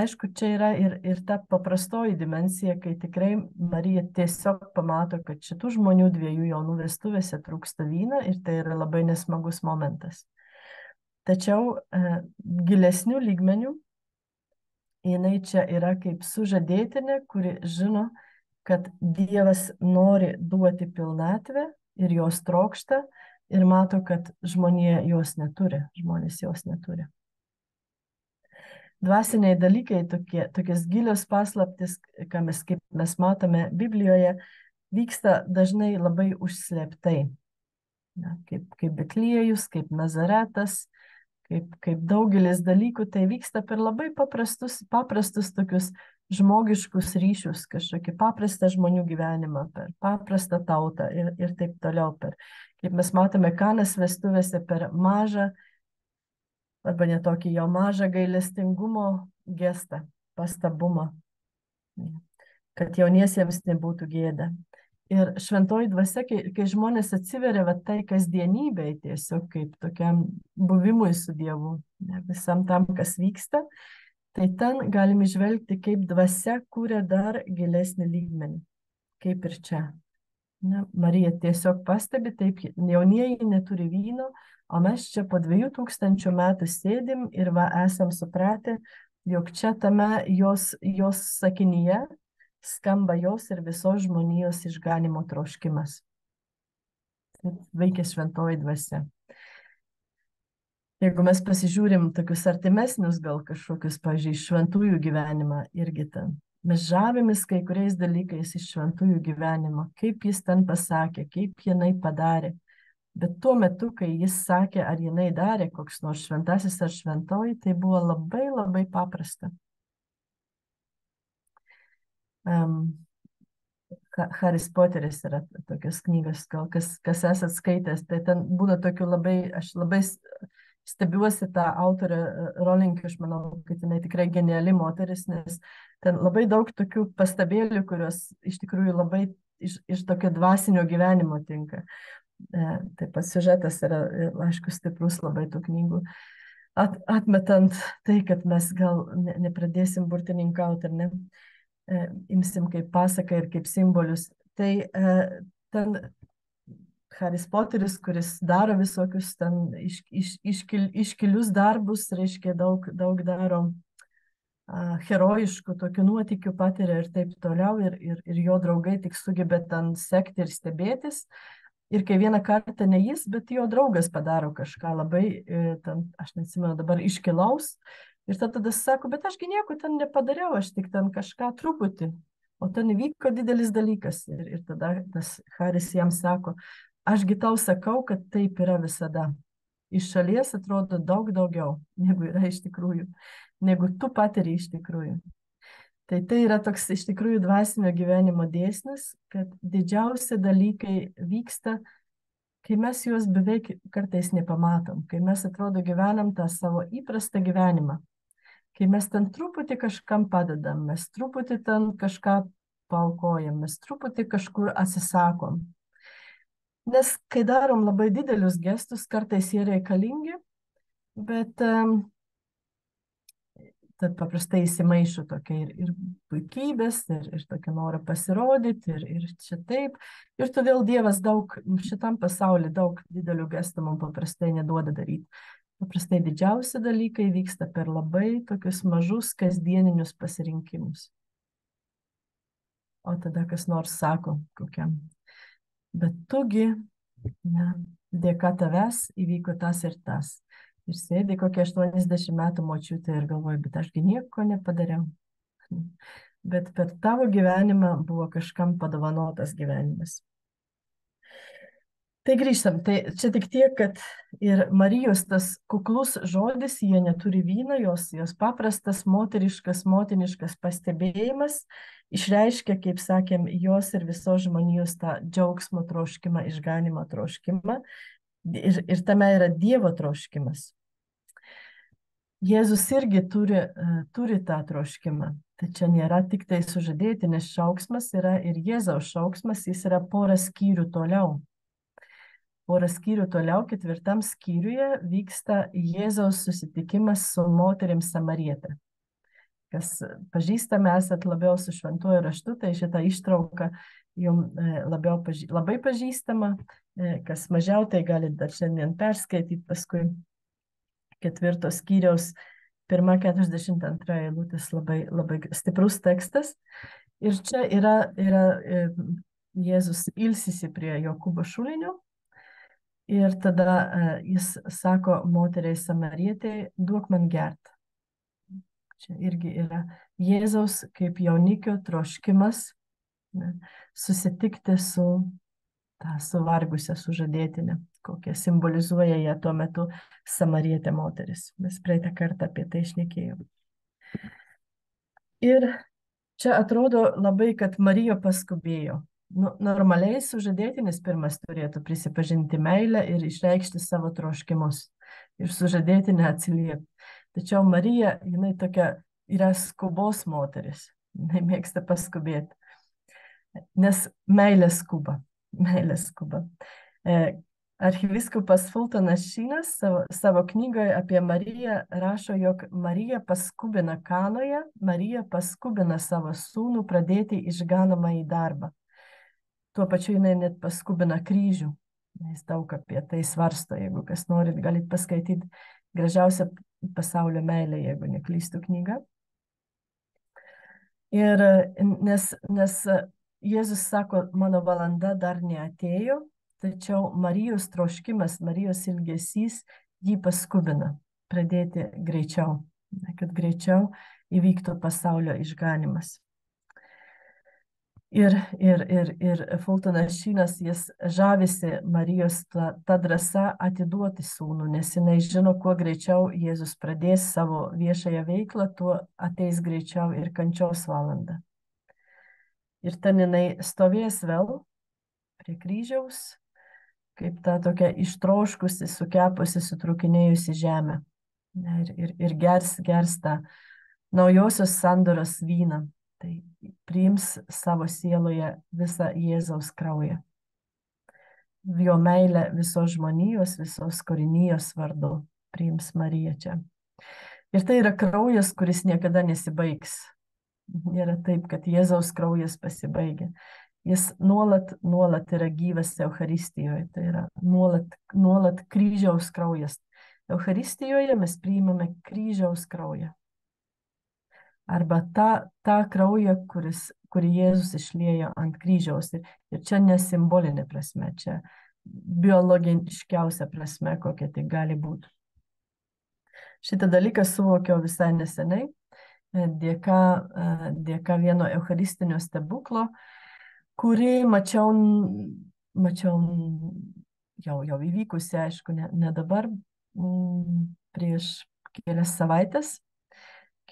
Aišku, čia yra ir ta paprastoji dimensija, kai tikrai Marija tiesiog pamato, kad šitų žmonių dviejų jaunų vestuvėse trūksta vyno ir tai yra labai nesmagus momentas. Tačiau gilesnių lygmenių jinai čia yra kaip sužadėtinė, kuri žino, kad Dievas nori duoti pilnatvę ir jos trokšta ir mato, kad žmonės jos neturi. Dvasiniai dalykai, tokios gilios paslaptis, kaip mes matome Biblijoje, vyksta dažnai labai užslėptai. Kaip Betliejus, kaip Nazaretas, kaip daugelis dalykų, tai vyksta per labai paprastus tokius žmogiškus ryšius, kažkokį paprastą žmonių gyvenimą, per paprastą tautą ir taip toliau. Kaip mes matome Kanos vestuvėse, per mažą, arba netokį jau mažą gailestingumo gestą, pastabumą, kad jauniesiems nebūtų gėda. Ir šventoji dvasia, kai žmonės atsiveria tai kasdienybei, tiesiog kaip tokiam buvimui su Dievu, visam tam, kas vyksta, tai ten galime žvelgti, kaip dvasia kūrė dar gilesnį lygmenį, kaip ir čia. Marija tiesiog pastebi, taip, jaunieji neturi vyno, o mes čia po 2000 metų sėdim ir esam supratę, jog čia tame jos sakinyje skamba jos ir visos žmonijos išganimo troškimas. Taip veikia šventoji dvasia. Jeigu mes pasižiūrim tokius artimesnius, gal kažkokius, pavyzdžiui, šventųjų gyvenimą irgi ten. Mes žavimės kai kuriais dalykais iš šventųjų gyvenimo, kaip jis ten pasakė, kaip jinai padarė. Bet tuo metu, kai jis sakė, ar jinai darė koks nors šventasis ar šventoji, tai buvo labai, labai paprasta. Haris Poteris yra tokios knygos, gal kas esat skaitęs, tai ten būna tokių aš labai stebiuosi tą autorę Rowling, aš manau, kad jinai tikrai geniali moteris, nes ten labai daug tokių pastabėlių, kurios iš tikrųjų labai iš tokio dvasinio gyvenimo tinka. Taip pat siužetas yra, aišku, stiprus labai tų knygų. Atmetant tai, kad mes gal nepradėsim burtininkauti, ar ne, imsim kaip pasaką ir kaip simbolius. Tai ten Haris Poteris, kuris daro visokius ten iškilius darbus, reiškia daug daro herojiškų tokių nuotykių patiria ir taip toliau, ir jo draugai tik sugebė ten sekti ir stebėtis. Ir kai vieną kartą ne jis, bet jo draugas padaro kažką labai, ten, aš neatsimenu dabar, iškilaus. Ir tada sako, bet ašgi nieko ten nepadariau, aš tik ten kažką truputį. O ten įvyko didelis dalykas. Ir tada tas Haris jam sako, ašgi tau sakau, kad taip yra visada. Iš šalies atrodo daug daugiau, negu yra iš tikrųjų, negu tu patiri iš tikrųjų. Tai yra toks iš tikrųjų dvasinio gyvenimo dėsnis, kad didžiausi dalykai vyksta, kai mes juos beveik kartais nepamatom, kai mes atrodo gyvenam tą savo įprastą gyvenimą, kai mes ten truputį kažkam padedam, mes truputį ten kažką paaukojam, mes truputį kažkur atsisakom. Nes kai darom labai didelius gestus, kartais jie reikalingi, bet tad paprastai įsimaišo tokia ir puikybės, ir tokia noro pasirodyti, ir čia taip. Ir todėl Dievas šitam pasauliu daug didelių gestų mums paprastai neduoda daryti. Paprastai didžiausi dalykai vyksta per labai tokius mažus kasdieninius pasirinkimus. O tada kas nors sako kokiam, bet tugi, ne, dėka tavęs įvyko tas ir tas. Ir sėdi kokia 80 metų močiutė ir galvoja, bet ašgi nieko nepadariau. Bet per tavo gyvenimą buvo kažkam padovanotas gyvenimas. Tai grįžtam, tai čia tik tiek, kad ir Marijos tas kuklus žodis, jie neturi vyno, jos paprastas, moteriškas, motiniškas pastebėjimas išreiškia, kaip sakėm, jos ir visos žmonijos tą džiaugsmo troškimą, išganimo troškimą. Ir tame yra Dievo troškimas. Jėzus irgi turi tą troškimą. Tai čia nėra tik tai sužadėtinis šauksmas, yra ir Jėzaus šauksmas, jis yra porą skyrių toliau. Porą skyrių toliau, 4 skyriuje vyksta Jėzaus susitikimas su moterim Samariete. Kas pažįstame esat labiau su šventuoju raštu, tai šitą ištrauką jums labai pažįstama. Kas mažiau, tai galite dar šiandien perskaityti paskui 4 skyriaus 1:42 eilutės labai, labai stiprus tekstas. Ir čia yra Jėzus ilsisi prie Jokūbo šulinio. Ir tada jis sako moteriai Samarietei, duok man gert. Čia irgi yra Jėzaus kaip jaunikio troškimas susitikti su tą suvargusią sužadėtinę, kokią simbolizuoja ją tuo metu Samarietė moteris. Mes praeitą kartą apie tai šnekėjome. Ir čia atrodo labai, kad Marija paskubėjo. Normaliai sužadėtinis pirmas turėtų prisipažinti meilę ir išreikšti savo troškimus. Ir sužadėtinė atsiliepti. Tačiau Marija, jinai tokia yra skubos moteris. Jinai mėgsta paskubėti. Nes meilė skuba. Meilė skuba. Arkiviskupas Fultonas Šynas savo knygoje apie Mariją rašo, jog Marija paskubina Kanoje, Marija paskubina savo sūnų pradėti išganomąjį darbą. Tuo pačiu jinai net paskubina kryžių. Jis daug apie tai svarsto, jeigu kas norit, galit paskaityti Gražiausia pasaulio meilė, jeigu neklystu knyga. Ir nes Jėzus sako, mano valanda dar neatėjo, tačiau Marijos troškimas, Marijos ilgesys jį paskubina pradėti greičiau, kad greičiau įvyktų pasaulio išganimas. Ir Fultonas Šynas, jis žavisi Marijos ta drąsa atiduoti sūnų, nes jinai žino, kuo greičiau Jėzus pradės savo viešąją veiklą, tuo ateis greičiau ir kančios valanda. Ir ten jinai stovės vėl prie kryžiaus, kaip ta tokia ištroškusi, sukepusi, sutrukinėjusi žemė. Ir gers tą naujosios sandoros vyną. Tai priims savo sieloje visą Jėzaus kraują. Jo meilę visos žmonijos, visos kūrinijos vardu priims Marija čia. Ir tai yra kraujas, kuris niekada nesibaigs. Nėra taip, kad Jėzaus kraujas pasibaigia. Jis nuolat yra gyvas Eucharistijoje. Tai yra nuolat kryžiaus kraujas. Eucharistijoje mes priimame kryžiaus kraują. Arba tą kraują, kurį Jėzus išliejo ant kryžiaus. Ir čia nesimbolinė prasme, čia biologiškiausia prasme, kokia tai gali būti. Šitą dalyką suvokiau visai nesenai, dėka vieno eucharistinio stebuklo, kurį mačiau jau įvykusi, aišku, ne dabar, prieš kelias savaitės.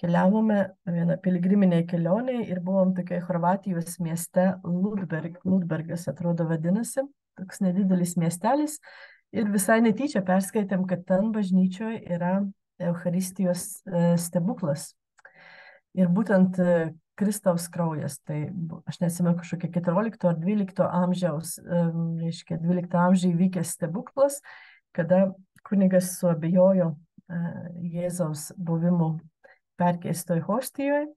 Keliavome vieną piligriminę kelionę ir buvom tokioje Chorvatijos mieste Ludbergas, atrodo vadinasi, toks nedidelis miestelis. Ir visai netyčia perskaitėm, kad ten bažnyčioje yra Eucharistijos stebuklas. Ir būtent Kristaus kraujas, tai aš neatsimenu kažkokia 14 ar 12 amžiaus, reiškia 12 amžiai vykęs stebuklas, kada kunigas suabejojo Jėzaus buvimu perkeistoj hostijoje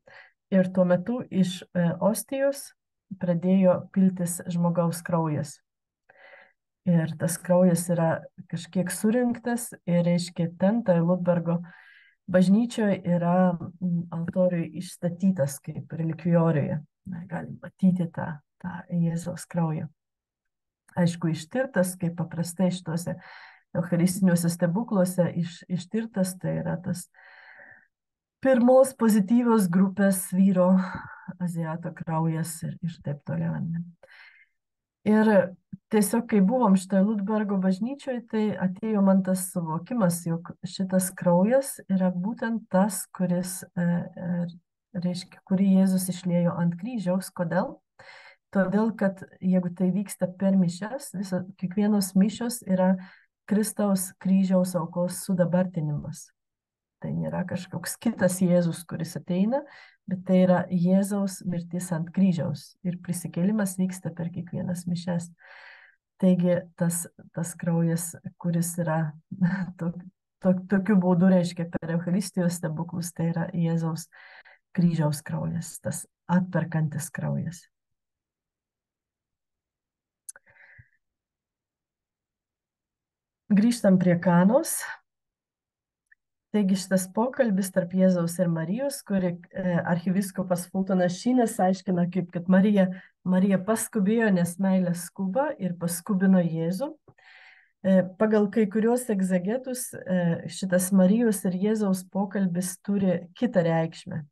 ir tuo metu iš ostijos pradėjo piltis žmogaus kraujas. Ir tas kraujas yra kažkiek surinktas ir, reiškia, ten, tai Liudbergo bažnyčioje yra altoriui išstatytas kaip relikvijoriuje. Galim matyti tą Jėzaus kraują. Aišku, ištirtas, kaip paprastai šituose eucharistiniuose stebukluose ištirtas, tai yra tas pirmos pozityvios grupės vyro aziato kraujas ir taip toliau. Ir tiesiog, kai buvom šitoje Liudbergo bažnyčioje, tai atėjo man tas suvokimas, jog šitas kraujas yra būtent tas, reiškia, kurį Jėzus išliejo ant kryžiaus. Kodėl? Todėl, kad jeigu tai vyksta per mišias, kiekvienos mišios yra Kristaus kryžiaus aukos sudabartinimas. Tai nėra kažkoks kitas Jėzus, kuris ateina, bet tai yra Jėzaus mirtis ant kryžiaus. Ir prisikėlimas vyksta per kiekvienas mišias. Taigi tas kraujas, kuris yra tokiu būdu, reiškia, per Eucharistijos stebuklus, tai yra Jėzaus kryžiaus kraujas, tas atperkantis kraujas. Grįžtam prie Kanos. Taigi šitas pokalbis tarp Jėzaus ir Marijos, kuri archivyskupas Fultonas Šynas aiškina, kaip kad Marija paskubėjo, nes meilė skuba ir paskubino Jėzų. Pagal kai kurios egzegetus šitas Marijos ir Jėzaus pokalbis turi kitą reikšmę.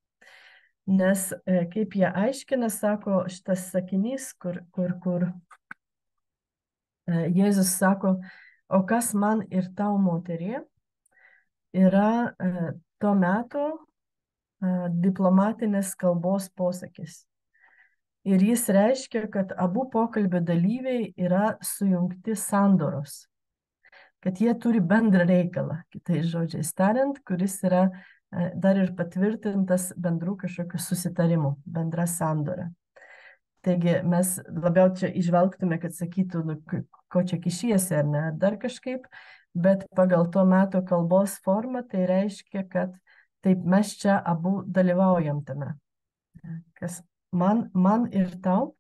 Nes kaip jie aiškina, sako šitas sakinys, kur Jėzus sako, o kas man ir tau, moterie, yra to meto diplomatinės kalbos posakis. Ir jis reiškia, kad abu pokalbio dalyviai yra sujungti sandoros, kad jie turi bendrą reikalą, kitais žodžiais tariant, kuris yra dar ir patvirtintas bendrų kažkokių susitarimų, bendra sandora. Taigi mes labiau čia išvelgtume, kad sakytų, ko čia kišiesi ar ne, dar kažkaip, bet pagal to meto kalbos formą tai reiškia, kad taip mes čia abu dalyvaujam tame. Kas man ir tau.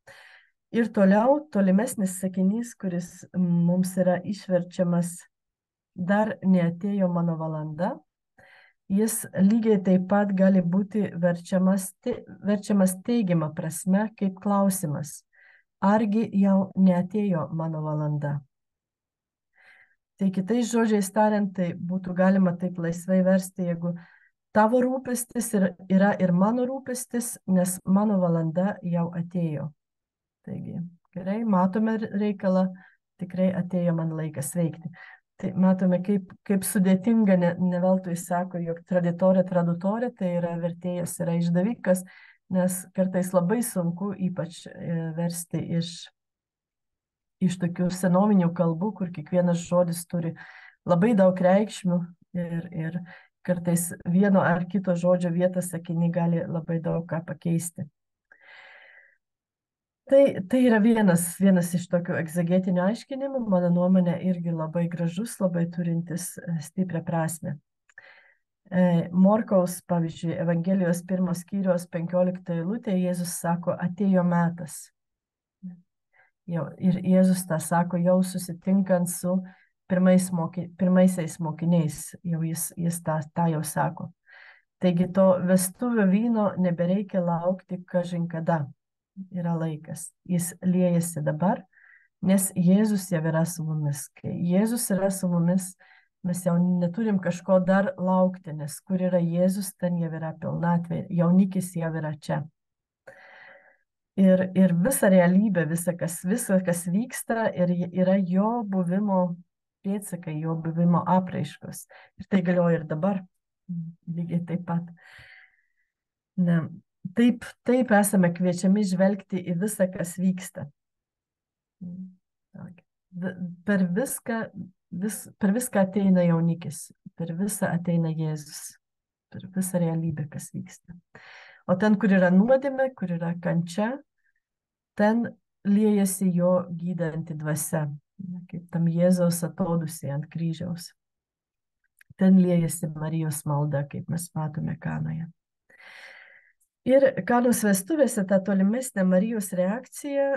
Ir toliau tolimesnis sakinys, kuris mums yra išverčiamas, dar neatėjo mano valanda. Jis lygiai taip pat gali būti verčiamas teigiama prasme kaip klausimas. Argi jau neatėjo mano valanda? Tai kitais žodžiais tariant, tai būtų galima taip laisvai versti, jeigu tavo rūpestis yra ir mano rūpestis, nes mano valanda jau atėjo. Taigi, gerai, matome reikalą, tikrai atėjo man laikas veikti. Tai matome, kaip sudėtinga, ne veltui sako, jog traditorė, tradutorė, tai yra vertėjas, yra išdavikas, nes kartais labai sunku ypač versti iš tokių senovinių kalbų, kur kiekvienas žodis turi labai daug reikšmių ir kartais vieno ar kito žodžio vietą sakiny gali labai daug ką pakeisti. Tai yra vienas iš tokių egzegetinių aiškinimų, mano nuomonė irgi labai gražus, labai turintis stiprią prasmę. Morkaus, pavyzdžiui, Evangelijos 1 skyriaus 15 eilutė, Jėzus sako, atėjo metas. Ir Jėzus tą sako jau susitinkant su pirmaisiais mokiniais, jau jis tą jau sako. Taigi to vestuvių vyno nebereikia laukti kažin kada. Yra laikas. Jis liejasi dabar, nes Jėzus jau yra su mumis. Kai Jėzus yra su mumis, mes jau neturim kažko dar laukti, nes kur yra Jėzus, ten jau yra pilnatvė, jaunikis jau yra čia. Ir visa realybė, visa kas vyksta, yra jo buvimo pėdsakai, jo buvimo apraiškos. Ir tai galioja ir dabar, lygiai taip pat. Ne. Taip esame kviečiami žvelgti į visą, kas vyksta. Per viską ateina jaunikis, per visą ateina Jėzus, per visą realybę, kas vyksta. O ten, kur yra nuodėmė, kur yra kančia, ten liejasi jo gydanti dvasia, kaip tam Jėzaus atodūsį ant kryžiaus. Ten liejasi Marijos malda, kaip mes matome Kanoje. Ir Kanos vestuvėse ta tolimesnė Marijos reakcija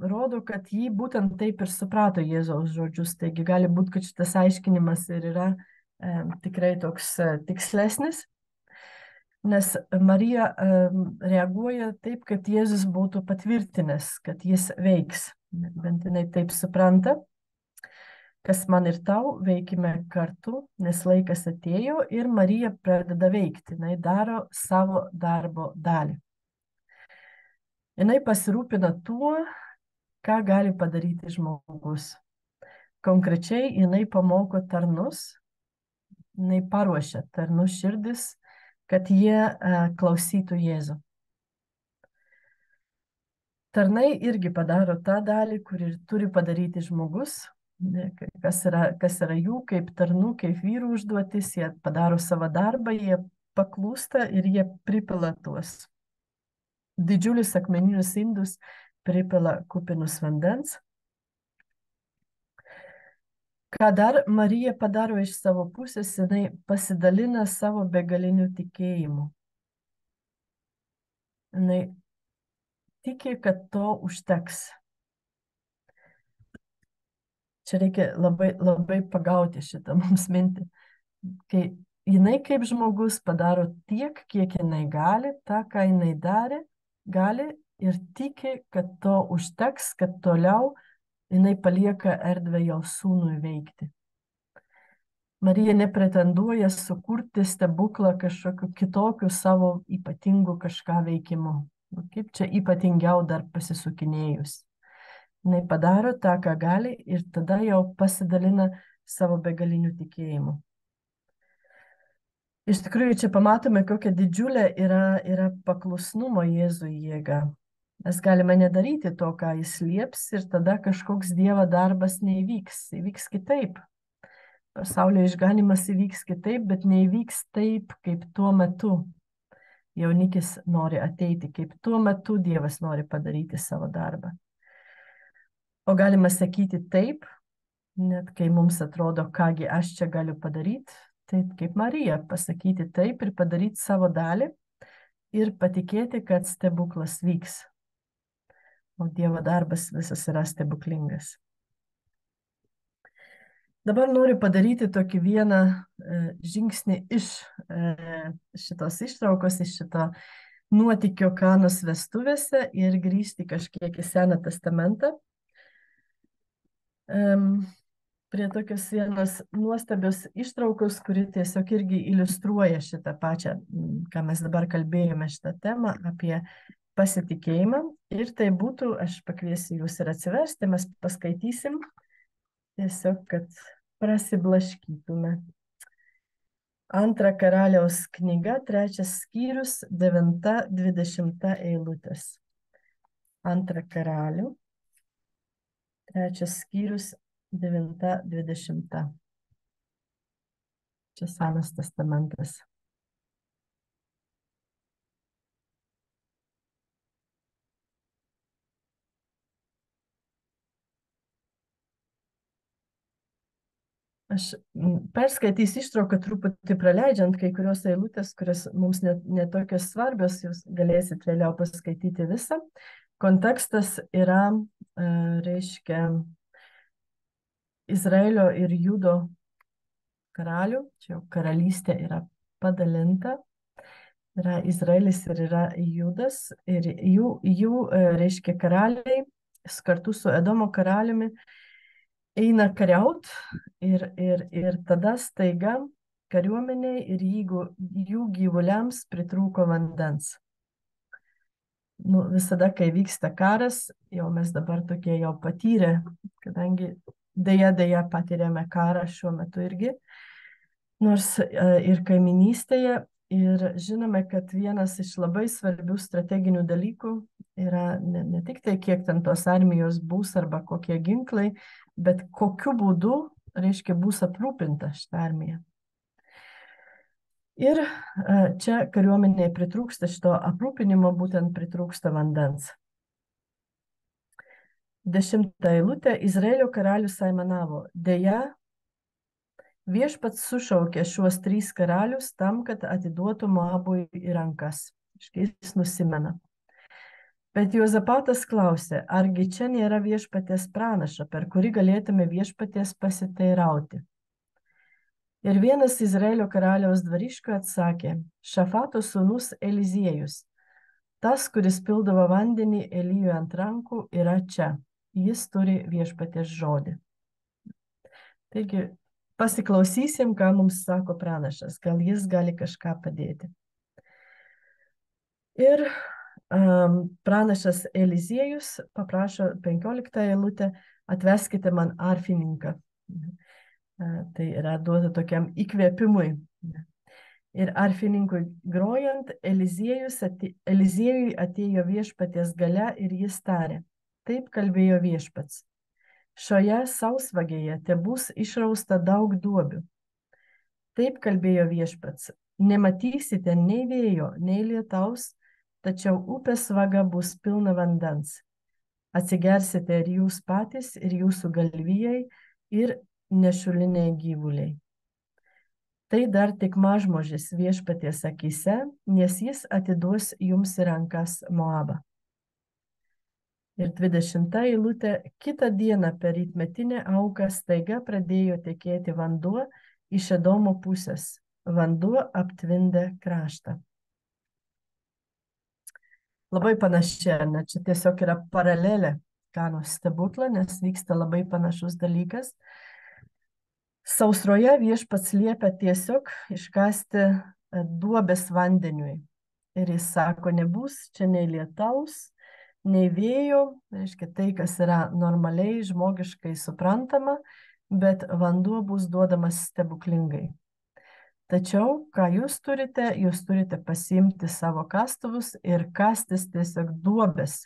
rodo, kad ji būtent taip ir suprato Jėzaus žodžius. Taigi gali būti, kad šitas aiškinimas ir yra tikrai toks tikslesnis, nes Marija reaguoja taip, kad Jėzus būtų patvirtinęs, kad jis veiks. Bent jinai taip supranta. Kas man ir tau, veikime kartu, nes laikas atėjo ir Marija pradeda veikti. Jis daro savo darbo dalį. Jis pasirūpina tuo, ką gali padaryti žmogus. Konkrečiai jis pamoko tarnus, jis paruošia tarnų širdis, kad jie klausytų Jėzų. Tarnai irgi padaro tą dalį, kurį turi padaryti žmogus. Kas yra jų kaip tarnų, kaip vyrų užduotis, jie padaro savo darbą, jie paklūsta ir jie pripila tuos didžiulius akmeninius indus, pripila kupinus vandens. Ką dar Marija padaro iš savo pusės, jinai pasidalina savo begaliniu tikėjimu. Jinai tiki, kad to užteks. Čia reikia labai, labai pagauti šitą mums mintį. Kai jinai kaip žmogus padaro tiek, kiek jinai gali, tą, ką jinai darė, gali ir tiki, kad to užteks, kad toliau jinai palieka erdvę jo sūnui veikti. Marija nepretenduoja sukurti stebuklą kažkokiu kitokiu savo ypatingu kažką veikimu. Kaip čia ypatingiau dar pasisukinėjus. Jis padaro tą, ką gali ir tada jau pasidalina savo begaliniu tikėjimu. Iš tikrųjų, čia pamatome, kokia didžiulė yra paklusnumo Jėzui jėga. Mes galime nedaryti to, ką jis lieps ir tada kažkoks Dievo darbas neįvyks. Įvyks kitaip. Pasaulio išganimas įvyks kitaip, bet neįvyks taip, kaip tuo metu jaunikis nori ateiti, kaip tuo metu Dievas nori padaryti savo darbą. O galima sakyti taip, net kai mums atrodo, kągi aš čia galiu padaryti, taip kaip Marija, pasakyti taip ir padaryti savo dalį ir patikėti, kad stebuklas vyks. O Dievo darbas visas yra stebuklingas. Dabar noriu padaryti tokį vieną žingsnį iš šitos ištraukos, iš šito nuotykio Kanos vestuvėse ir grįžti kažkiek į Seną testamentą. Prie tokios vienos nuostabios ištraukos, kuri tiesiog irgi iliustruoja šitą pačią, ką mes dabar kalbėjome, šitą temą apie pasitikėjimą. Ir tai būtų, aš pakviesiu jūs ir atsiversti, mes paskaitysim, tiesiog, kad prasiblaškytume. Antra Karaliaus knyga, 3 skyrius, 9-20 eilutės. Antra Karalių. 3 skyrius, 9-20. Čia Senas testamentas. Aš perskaitysiu ištrauką truputį praleidžiant kai kurios eilutės, kurios mums netokios svarbios, jūs galėsit vėliau paskaityti visą. Kontekstas yra, reiškia, Izraelio ir Judo karalių, čia jau karalystė yra padalinta, yra Izraelis ir yra Judas, ir jų reiškia, karaliai kartu su Edomo karaliumi eina kariaut ir tada staiga kariuomeniai ir jų gyvuliams pritrūko vandens. Visada, kai vyksta karas, jau mes dabar tokie jau patyrę, kadangi dėja patyrėme karą šiuo metu irgi, nors ir kaiminystėje, ir žinome, kad vienas iš labai svarbių strateginių dalykų yra ne tik tai, kiek ten tos armijos bus arba kokie ginklai, bet kokiu būdu, reiškia, bus aprūpinta šitą armiją. Ir čia kariuomenėje pritrūksta šito aprūpinimo, būtent pritrūksta vandens. 10 eilutė. Izraelio karalius aimanavo: deja, viešpats sušaukė šiuos 3 karalius tam, kad atiduotų Moabui į rankas. Jis nusimena. Bet Juozapatas klausė, argi čia nėra viešpaties pranašo, per kurį galėtume viešpaties pasiteirauti. Ir vienas Izraelio karaliaus dvariškių atsakė, Šafato sūnus Eliziejus, tas, kuris pildavo vandenį Elijui ant rankų, yra čia. Jis turi viešpaties žodį. Taigi, pasiklausysim, ką mums sako pranašas. Gal jis gali kažką padėti. Ir pranašas Eliziejus paprašo 15 eilutę, atveskite man arfininką. Tai yra duota tokiam įkvėpimui. Ir arfininkui grojant, Eliziejui atėjo viešpaties galia ir jis tarė. Taip kalbėjo viešpats. Šioje sausvagėje tebus išrausta daug duobių. Taip kalbėjo viešpats. Nematysite nei vėjo, nei lietaus, tačiau upės vaga bus pilna vandens. Atsigersite ir jūs patys, ir jūsų galvijai, ir nešuliniai gyvuliai. Tai dar tik mažmožis viešpaties akyse, nes jis atiduos jums į rankas Moabą. Ir 20 eilutė, kitą dieną per rytmetinę auką staiga pradėjo tekėti vanduo iš Edomo pusės. Vanduo aptvindė kraštą. Labai panašiai, ne? Čia tiesiog yra paralelė Kanos stebuklo, nes vyksta labai panašus dalykas. Sausroje viešpats liepia tiesiog iškasti duobės vandeniui. Ir jis sako, nebus čia nei lietaus, nei vėjo, reiškia tai, kas yra normaliai, žmogiškai suprantama, bet vanduo bus duodamas stebuklingai. Tačiau, ką jūs turite pasiimti savo kastuvus ir kastis tiesiog duobės.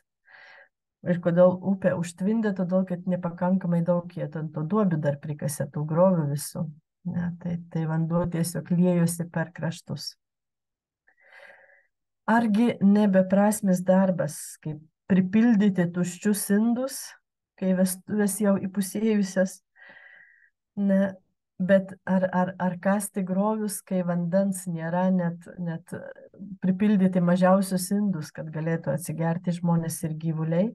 Ir kodėl upė užtvindė, todėl, kad nepakankamai daug jie ant to duobių dar prikasė tų grovių visų. Ne, tai vanduo tiesiog liejosi per kraštus. Argi nebeprasmis darbas, kaip pripildyti tuščius indus, kai vestuvės jau įpusėjusios, ne, bet ar kasti grovius, kai vandens nėra, net pripildyti mažiausius indus, kad galėtų atsigerti žmonės ir gyvuliai.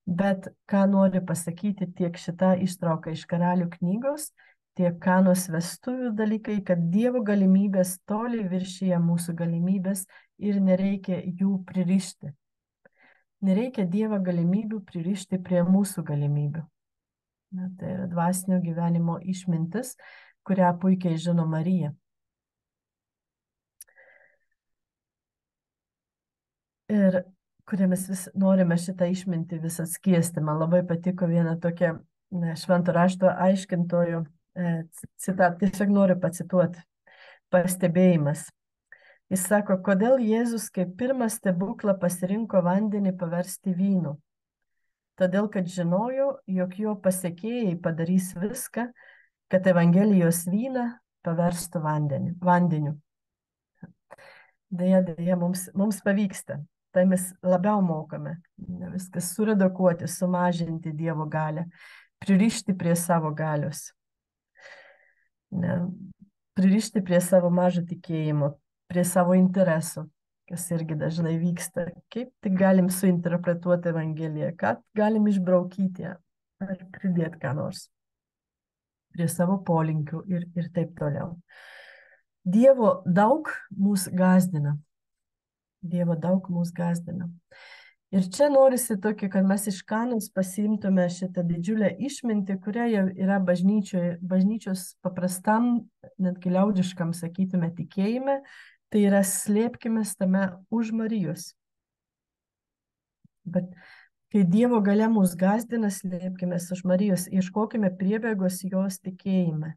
Bet ką nori pasakyti tiek šita ištrauka iš Karalių knygos, tiek Kanos vestuvių dalykai, kad Dievo galimybės toli viršyje mūsų galimybės ir nereikia jų pririšti. Nereikia Dievo galimybių pririšti prie mūsų galimybių. Na, tai yra dvasinio gyvenimo išmintis, kurią puikiai žino Marija. Ir kurią mes vis norime šitą išmintį vis atskiesti. Man labai patiko viena tokia švento rašto aiškintojų citatą, tiesiog noriu pacituoti, pastebėjimas. Jis sako, kodėl Jėzus kaip pirmą stebuklą pasirinko vandenį paversti vynu. Todėl, kad žinojo, jog jo pasekėjai padarys viską, kad Evangelijos vyną paverstų vandeniu. Deja, mums pavyksta. Tai mes labiau mokame. Viskas suredaguoti, sumažinti Dievo galią, pririšti prie savo galios. Ne, pririšti prie savo mažo tikėjimo, prie savo interesų, kas irgi dažnai vyksta. Kaip tik galim suinterpretuoti Evangeliją, ką galim išbraukyti ar pridėti ką nors prie savo polinkių ir taip toliau. Dievo daug mūsų gąsdina. Dievo daug mūsų gąsdina. Ir čia norisi tokį, kad mes iš Kanos pasiimtume šitą didžiulę išmintį, kuria jau yra bažnyčios paprastam, netgi liaudiškam, sakytume, tikėjime, tai yra slėpkimės tame už Marijos. Bet kai Dievo galia mūsų gąsdina, slėpkimės už Marijos, ieškokime priebėgos jos tikėjime.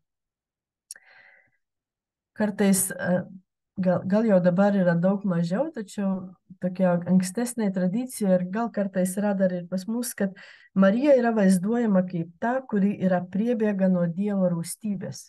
Kartais gal jau dabar yra daug mažiau, tačiau tokia ankstesnė tradicija ir gal kartais yra dar ir pas mus, kad Marija yra vaizduojama kaip ta, kuri yra priebėga nuo Dievo rūstybės.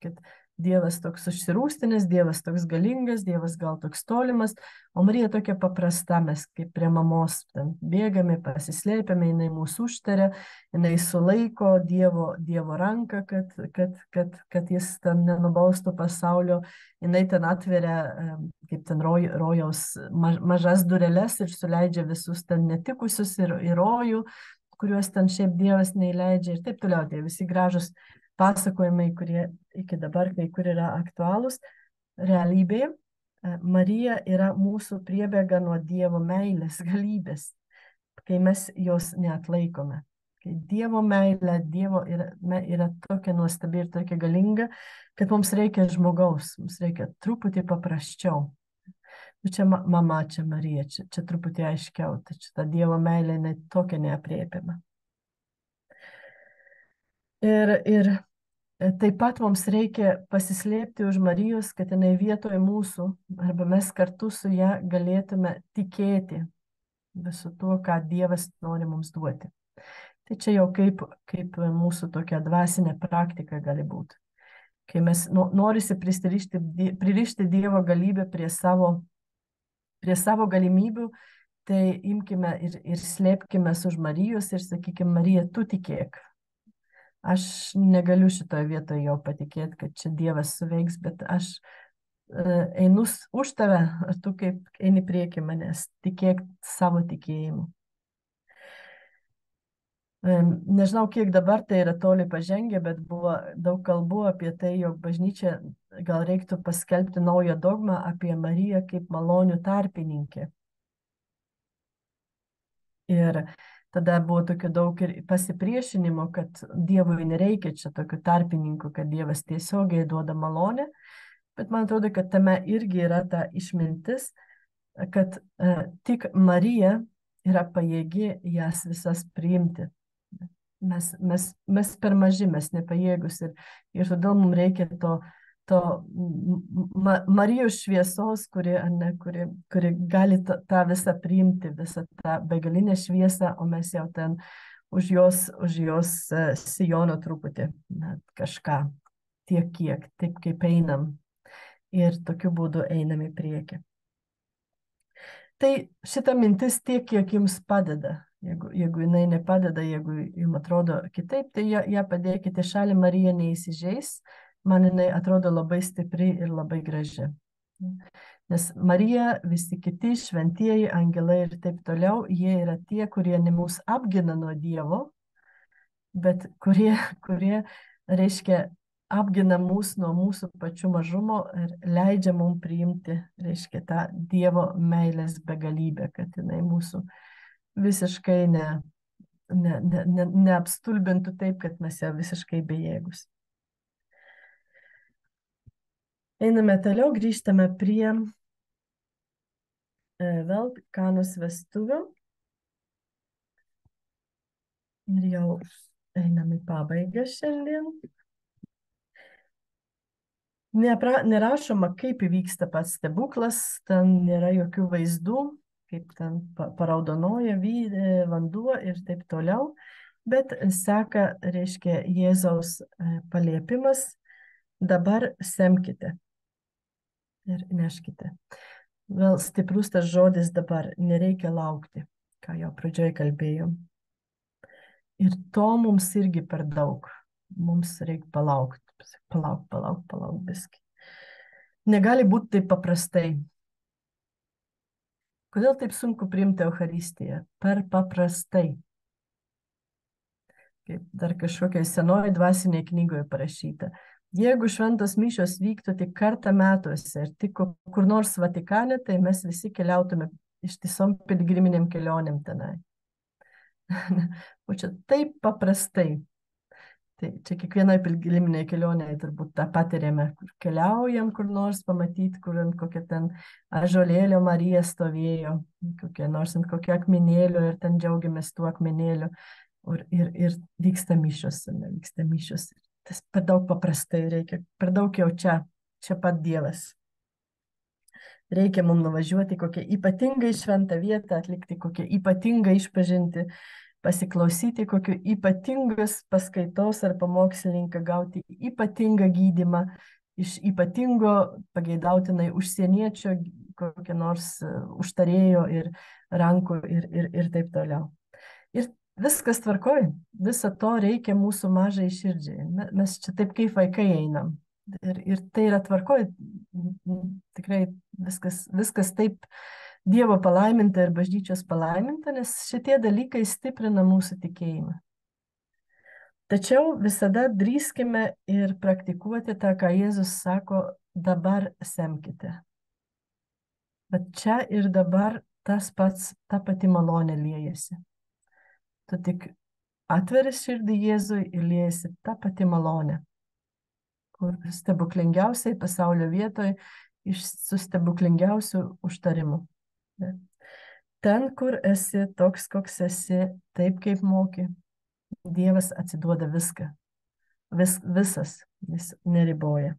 Kad Dievas toks užsirūstinęs, Dievas toks galingas, Dievas gal toks tolimas, o Marija tokia paprasta, mes kaip prie mamos, ten bėgame, pasislėpiame, jinai mūsų užtaria, jinai sulaiko Dievo ranką, kad jis ten nenubaustų pasaulio, jinai ten atveria, kaip ten rojaus mažas dureles ir suleidžia visus ten netikusius į rojų, kuriuos ten šiaip Dievas neįleidžia ir taip toliau, tai visi gražus pasakojimai, kurie iki dabar kai kur yra aktualūs. Realybėje Marija yra mūsų priebėga nuo Dievo meilės galybės, kai mes jos neatlaikome. Kai Dievo meilė yra tokia nuostabi ir tokia galinga, kad mums reikia žmogaus, mums reikia truputį paprasčiau. Čia mama, čia Marija, čia truputį aiškiau, tačiau ta Dievo meilė tokia neaprėpiama. Ir taip pat mums reikia pasislėpti už Marijos, kad jinai vietoje mūsų, arba mes kartu su ją galėtume tikėti visu tuo, ką Dievas nori mums duoti. Tai čia jau kaip mūsų tokia dvasinė praktika gali būti. Kai mes norisi pririšti Dievo galybę prie savo galimybių, tai imkime ir slėpkime už Marijos ir sakykime, Marija, tu tikėk. Aš negaliu šitoje vietoje jau patikėti, kad čia Dievas suveiks, bet aš einu už tave, tu kaip eini prieki manęs, tikėk savo tikėjimu. Nežinau, kiek dabar tai yra toli pažengę, bet buvo daug kalbų apie tai, jog bažnyčia gal reiktų paskelbti naują dogmą apie Mariją kaip malonių tarpininkę. Ir tada buvo tokio daug ir pasipriešinimo, kad Dievui nereikia čia tokių tarpininkų, kad Dievas tiesiogiai duoda malonę. Bet man atrodo, kad tame irgi yra ta išmintis, kad tik Marija yra pajėgi jas visas priimti. Mes per maži, mes nepajėgus ir todėl mums reikia to Marijos šviesos, kuri gali tą visą priimti, visą tą begalinę šviesą, o mes jau ten už jos sijono truputį kažką, tiek kiek, taip kaip einam. Ir tokiu būdu einam į priekį. Tai šita mintis tiek, kiek jums padeda. Jeigu jinai nepadeda, jeigu jums atrodo kitaip, tai ją padėkite šalį, Marija neįsižeis. Man jinai atrodo labai stipri ir labai graži. Nes Marija, visi kiti šventieji, angelai ir taip toliau, jie yra tie, kurie ne mus apgina nuo Dievo, bet kurie reiškia, apgina mus nuo mūsų pačių mažumo ir leidžia mums priimti, reiškia, tą Dievo meilės begalybę, kad jinai mūsų visiškai neapstulbintų taip, kad mes jau visiškai bejėgus. Einame toliau, grįžtame prie vėl Kanos vestuvių. Ir jau einame į pabaigą šiandien. Nerašoma, kaip įvyksta pats stebuklas, ten nėra jokių vaizdų, kaip ten paraudonoja vanduo ir taip toliau, bet seka, reiškia, Jėzaus paliepimas, dabar semkite ir neškite. Vėl stiprus tas žodis dabar, nereikia laukti, ką jau pradžioje kalbėjom. Ir to mums irgi per daug, mums reikia palaukti. Palauk biskį. Negali būti taip paprastai. Kodėl taip sunku priimti Eucharistiją? Per paprastai. Kaip dar kažkokiai senoji dvasinėje knygoje parašyta. Jeigu šventos mišios vyktų tik kartą metuose ir tik kur nors Vatikane, tai mes visi keliautume ištisom piligriminėm kelionėm tenai. O čia taip paprastai. Tai čia kiekvienai piligriminėje kelionėje turbūt tą patiriame, kur keliaujam kur nors pamatyti, kur ant kokia ten ąžuolėlio Marija stovėjo, nors ant kokio akmenėlio ir ten džiaugiamės tuo akmenėliu ir vyksta mišios. Tas per daug paprastai reikia, per daug jau čia pat Dievas. Reikia mums nuvažiuoti kokią ypatingą šventą vietą, atlikti kokią ypatingą išpažintį, pasiklausyti kokiu ypatingus paskaitos ar pamokslininką, gauti ypatingą gydymą, iš ypatingo, pageidautinai užsieniečio, kokio nors užtarėjo ir rankų ir taip toliau. Ir viskas tvarkoj, viso to reikia mūsų mažai širdžiai. Mes čia taip kaip vaikai einam. Ir tai yra tvarkoj, tikrai viskas taip Dievo palaiminta ir bažnyčios palaiminta, nes šitie dalykai stiprina mūsų tikėjimą. Tačiau visada drįskime ir praktikuoti tą, ką Jėzus sako, dabar semkite. Bet čia ir dabar ta pati malonė liejasi. Tu tik atveri širdį Jėzui ir liejasi ta pati malonė, kur stebuklingiausiai pasaulio vietoje su stebuklingiausiu užtarimu. Ten, kur esi toks, koks esi, taip kaip moki, Dievas atsiduoda viską. Visas, jis neriboja.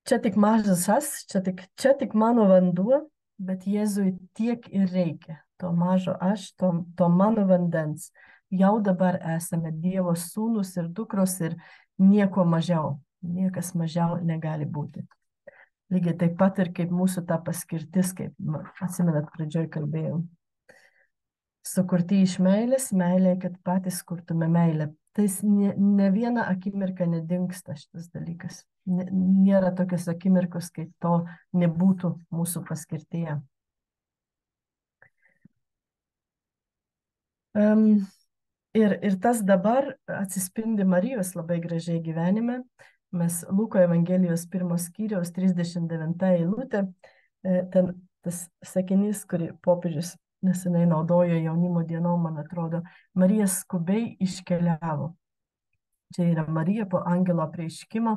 Čia tik mažas aš, čia tik mano vanduo, bet Jėzui tiek ir reikia. To mažo aš, to mano vandens. Jau dabar esame Dievo sūnus ir dukros ir nieko mažiau. Niekas mažiau negali būti. Lygiai taip pat ir kaip mūsų ta paskirtis, kaip atsimenat, pradžioj kalbėjau. Sukurti iš meilės, meilė, kad patys kurtume meilę. Tai ne vieną akimirką nedingsta šitas dalykas. Nėra tokios akimirkos, kai to nebūtų mūsų paskirtyje. Ir tas dabar atsispindi Marijos labai gražiai gyvenime. Mes Luko Evangelijos 1 skyriaus 39 eilutė, ten tas sakinys, kurį popiežius nesenai naudojo jaunimo dienom, man atrodo, Marija skubiai iškeliavo. Čia yra Marija po angelo apreiškimo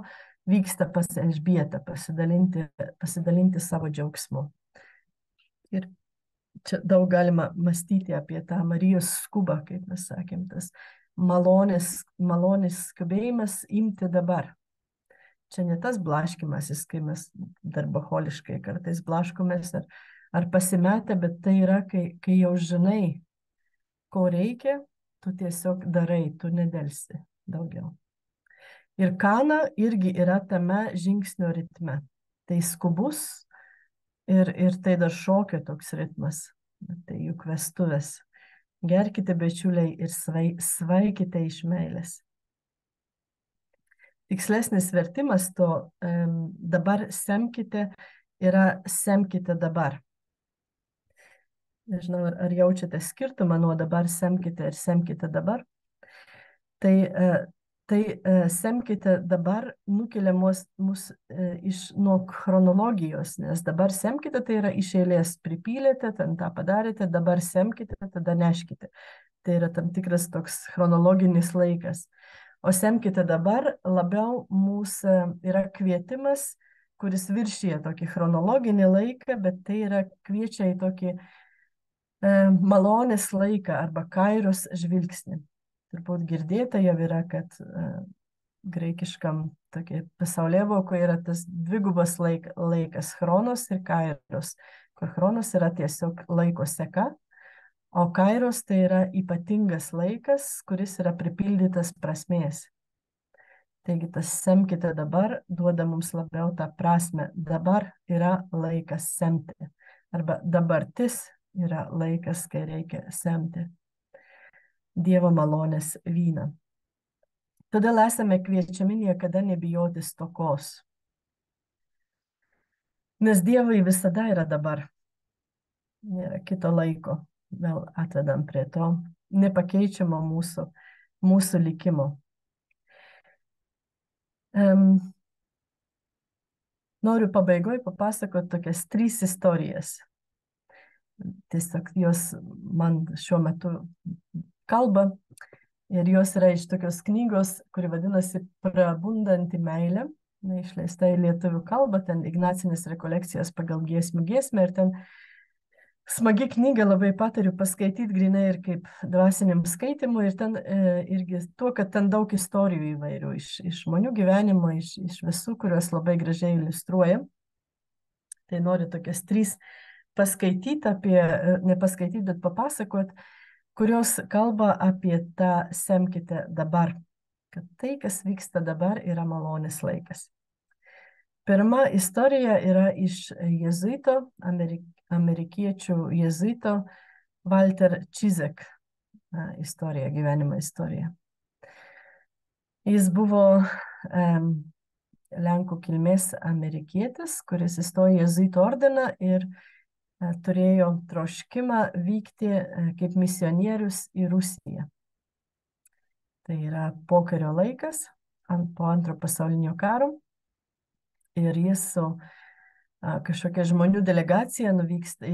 vyksta pas Elžbietą pasidalinti savo džiaugsmu. Ir čia daug galima mąstyti apie tą Marijos skubą, kaip mes sakėm, tas malonės skubėjimas imti dabar. Čia ne tas blaškymasis, kai mes darboholiškai kartais blaškomės ar pasimetę, bet tai yra, kai jau žinai, ko reikia, tu tiesiog darai, tu nedelsi daugiau. Ir Kana irgi yra tame žingsnio ritme. Tai skubus ir tai dar šokio toks ritmas. Tai juk vestuvės. Gerkite, bičiuliai, ir svaikite iš meilės. Tikslesnis vertimas to dabar semkite yra semkite dabar. Nežinau, ar jaučiate skirtumą nuo dabar semkite ir semkite dabar. Tai semkite dabar nukelia mus nuo chronologijos, nes dabar semkite tai yra iš eilės pripylėte, ten tą padarėte, dabar semkite, tada neškite. Tai yra tam tikras toks chronologinis laikas. O semkite dabar labiau mūsų yra kvietimas, kuris viršyje tokį chronologinį laiką, bet tai yra kviečia į tokį malonės laiką arba kairos žvilgsnį. Turbūt girdėta jau yra, kad graikiškam pasaulėvokoje yra tas dvigubas laikas chronos ir kairos, kur chronos yra tiesiog laiko seka, o kairos tai yra ypatingas laikas, kuris yra pripildytas prasmės. Taigi tas semkite dabar duoda mums labiau tą prasme. Dabar yra laikas semti. Arba dabartis yra laikas, kai reikia semti Dievo malonės vyną. Todėl esame kviečiami niekada nebijoti stokos. Nes Dievui visada yra dabar. Nėra kito laiko. Vėl atvedam prie to nepakeičiamo mūsų likimo. Noriu pabaigoje papasakoti tokias 3 istorijas. Tiesiog jos man šiuo metu kalba ir jos yra iš tokios knygos, kuri vadinasi Prabundanti meilė, išleista į lietuvių kalbą, ten Ignacinės rekolekcijas pagal giesmių giesmę ir ten smagi knyga, labai patariu paskaityti grinai ir kaip dvasiniam skaitimui ir ten irgi tuo, kad ten daug istorijų įvairių iš žmonių gyvenimo, iš visų, kurios labai gražiai iliustruoja. Tai noriu tokias 3 paskaityti nepaskaityti, bet papasakot, kurios kalba apie tą semkite dabar. kad tai, kas vyksta dabar, yra malonės laikas. Pirma istorija yra iš jezuito, amerikiečių jezuito Walter Čizek istorija, gyvenimo istorija. Jis buvo Lenkų kilmės amerikietis, kuris įstojo į jezuitų ordiną ir turėjo troškimą vykti kaip misionierius į Rusiją. Tai yra pokario laikas, po antro pasaulinio karo. Ir jis su kažkokia žmonių delegacija nuvyksta,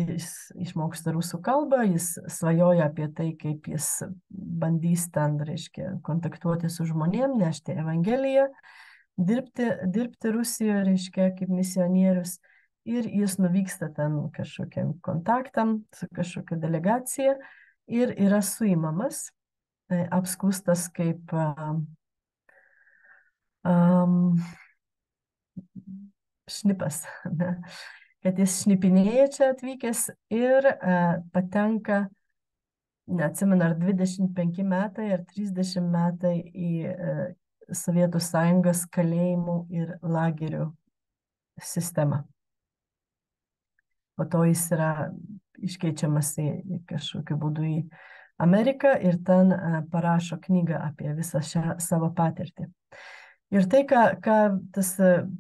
išmoksta rusų kalbą, jis svajoja apie tai, kaip jis bandys ten, reiškia, kontaktuoti su žmonėm, nešti evangeliją, dirbti Rusijoje, reiškia, kaip misionierius. Ir jis nuvyksta ten kažkokiam kontaktam su kažkokia delegacija ir yra suimamas, apskūstas kaip šnipas, ne? Kad jis šnipinėja čia atvykęs ir patenka, neatsimenu, ar 25 metai, ar 30 metai į Sovietų Sąjungos kalėjimų ir lagerių sistemą. Po to jis yra iškeičiamas į kažkokiu būdu į Ameriką ir ten parašo knygą apie visą šią savo patirtį. Ir tai, ką tas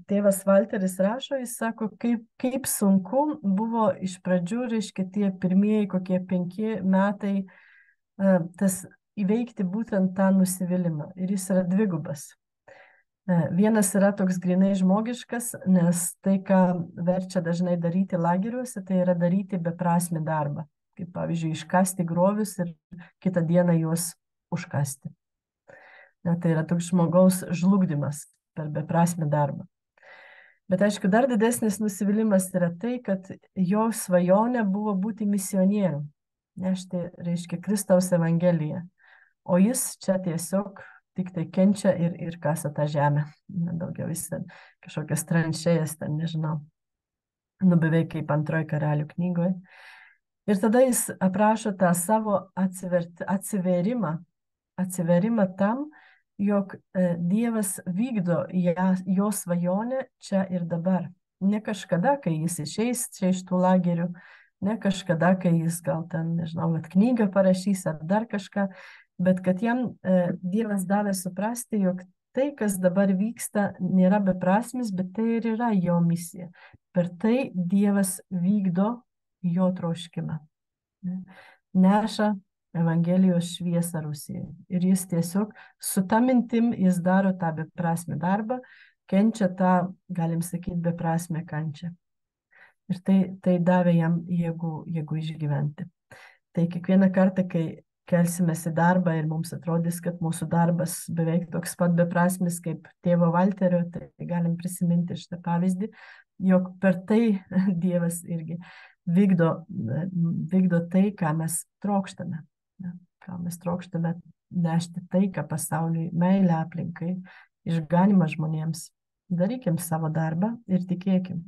tėvas Valteris rašo, jis sako, kaip sunku buvo iš pradžių, reiškia, tie pirmieji kokie 5 metai tas įveikti būtent tą nusivylimą. Ir jis yra dvigubas. Vienas yra toks grinai žmogiškas, nes tai, ką verčia dažnai daryti lageriuose, tai yra daryti beprasmį darbą. Kaip pavyzdžiui, iškasti grovius ir kitą dieną juos užkasti. Tai yra toks žmogaus žlugdymas per beprasmį darbą. Bet aišku, dar didesnis nusivylimas yra tai, kad jo svajonė buvo būti misionierium, nešti, reiškia, Kristaus evangeliją. O jis čia tiesiog tik tai kenčia ir kasa tą žemę. Daugiau jis ten kažkokias tranšėjas, ten nežinau, beveik kaip antroji Karalių knygoje. Ir tada jis aprašo tą savo atsiverimą tam, jog Dievas vykdo jo svajonę čia ir dabar. Ne kažkada, kai jis išeis čia iš tų lagerių, ne kažkada, kai jis gal ten, nežinau, knygą parašys ar dar kažką, bet kad jam Dievas davė suprasti, jog tai, kas dabar vyksta, nėra beprasmis, bet tai ir yra jo misija. Per tai Dievas vykdo jo troškimą. Neša Evangelijos šviesą Rusijai. Ir jis tiesiog su ta mintim jis daro tą beprasmį darbą, kenčia tą, galim sakyti, beprasmę kančią. Ir tai davė jam jėgų išgyventi. Tai kiekvieną kartą, kai kelsimės į darbą ir mums atrodys, kad mūsų darbas beveik toks pat beprasmis kaip tėvo Valterio, tai galim prisiminti šitą pavyzdį, jog per tai Dievas irgi vykdo tai, ką mes trokštame. Ką mes trokštame nešti taiką pasauliui, meilę aplinkai, išganimą žmonėms. Darykim savo darbą ir tikėkim.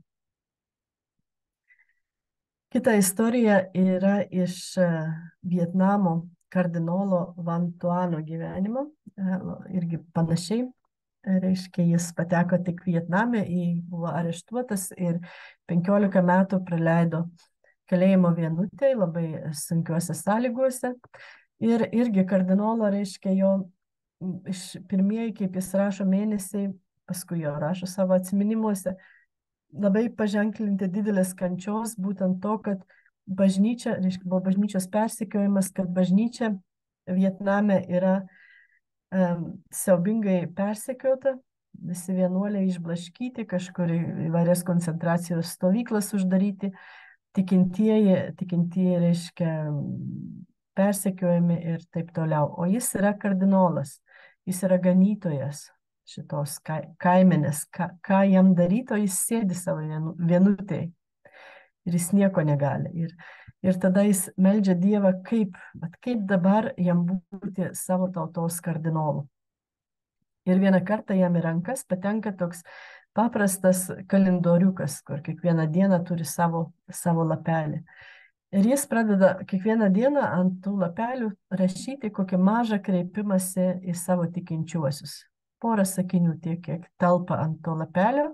Kita istorija yra iš Vietnamo kardinolo Van Tuano gyvenimo. Irgi panašiai. Reiškia, jis pateko tik Vietname, buvo areštuotas ir 15 metų praleido kalėjimo vienutėje, labai sunkiuose sąlyguose. Ir irgi kardinolo, reiškia, jo pirmieji, kaip jis rašo, mėnesiai, paskui jo rašo savo atsiminimuose, labai paženklinti didelės kančios, būtent to, kad bažnyčia, reiškia, buvo bažnyčios persekiojimas, kad bažnyčia Vietname yra siaubingai persekiota, visi vienuoliai išblaškyti, kažkur įvairias koncentracijos stovyklas uždaryti, tikintieji, reiškia, persekiojami ir taip toliau. O jis yra kardinolas, jis yra ganytojas šitos kaimenės. Ką jam daryto, jis sėdi savo vienutėje ir jis nieko negali. Ir tada jis meldžia Dievą, kaip dabar jam būti savo tautos kardinolu. Ir vieną kartą jam į rankas patenka toks paprastas kalendoriukas, kur kiekvieną dieną turi savo lapelį. Ir jis pradeda kiekvieną dieną ant tų lapelių rašyti kokį mažą kreipimąsi į savo tikinčiuosius. Porą sakinių tiek, kiek telpa ant to lapelio.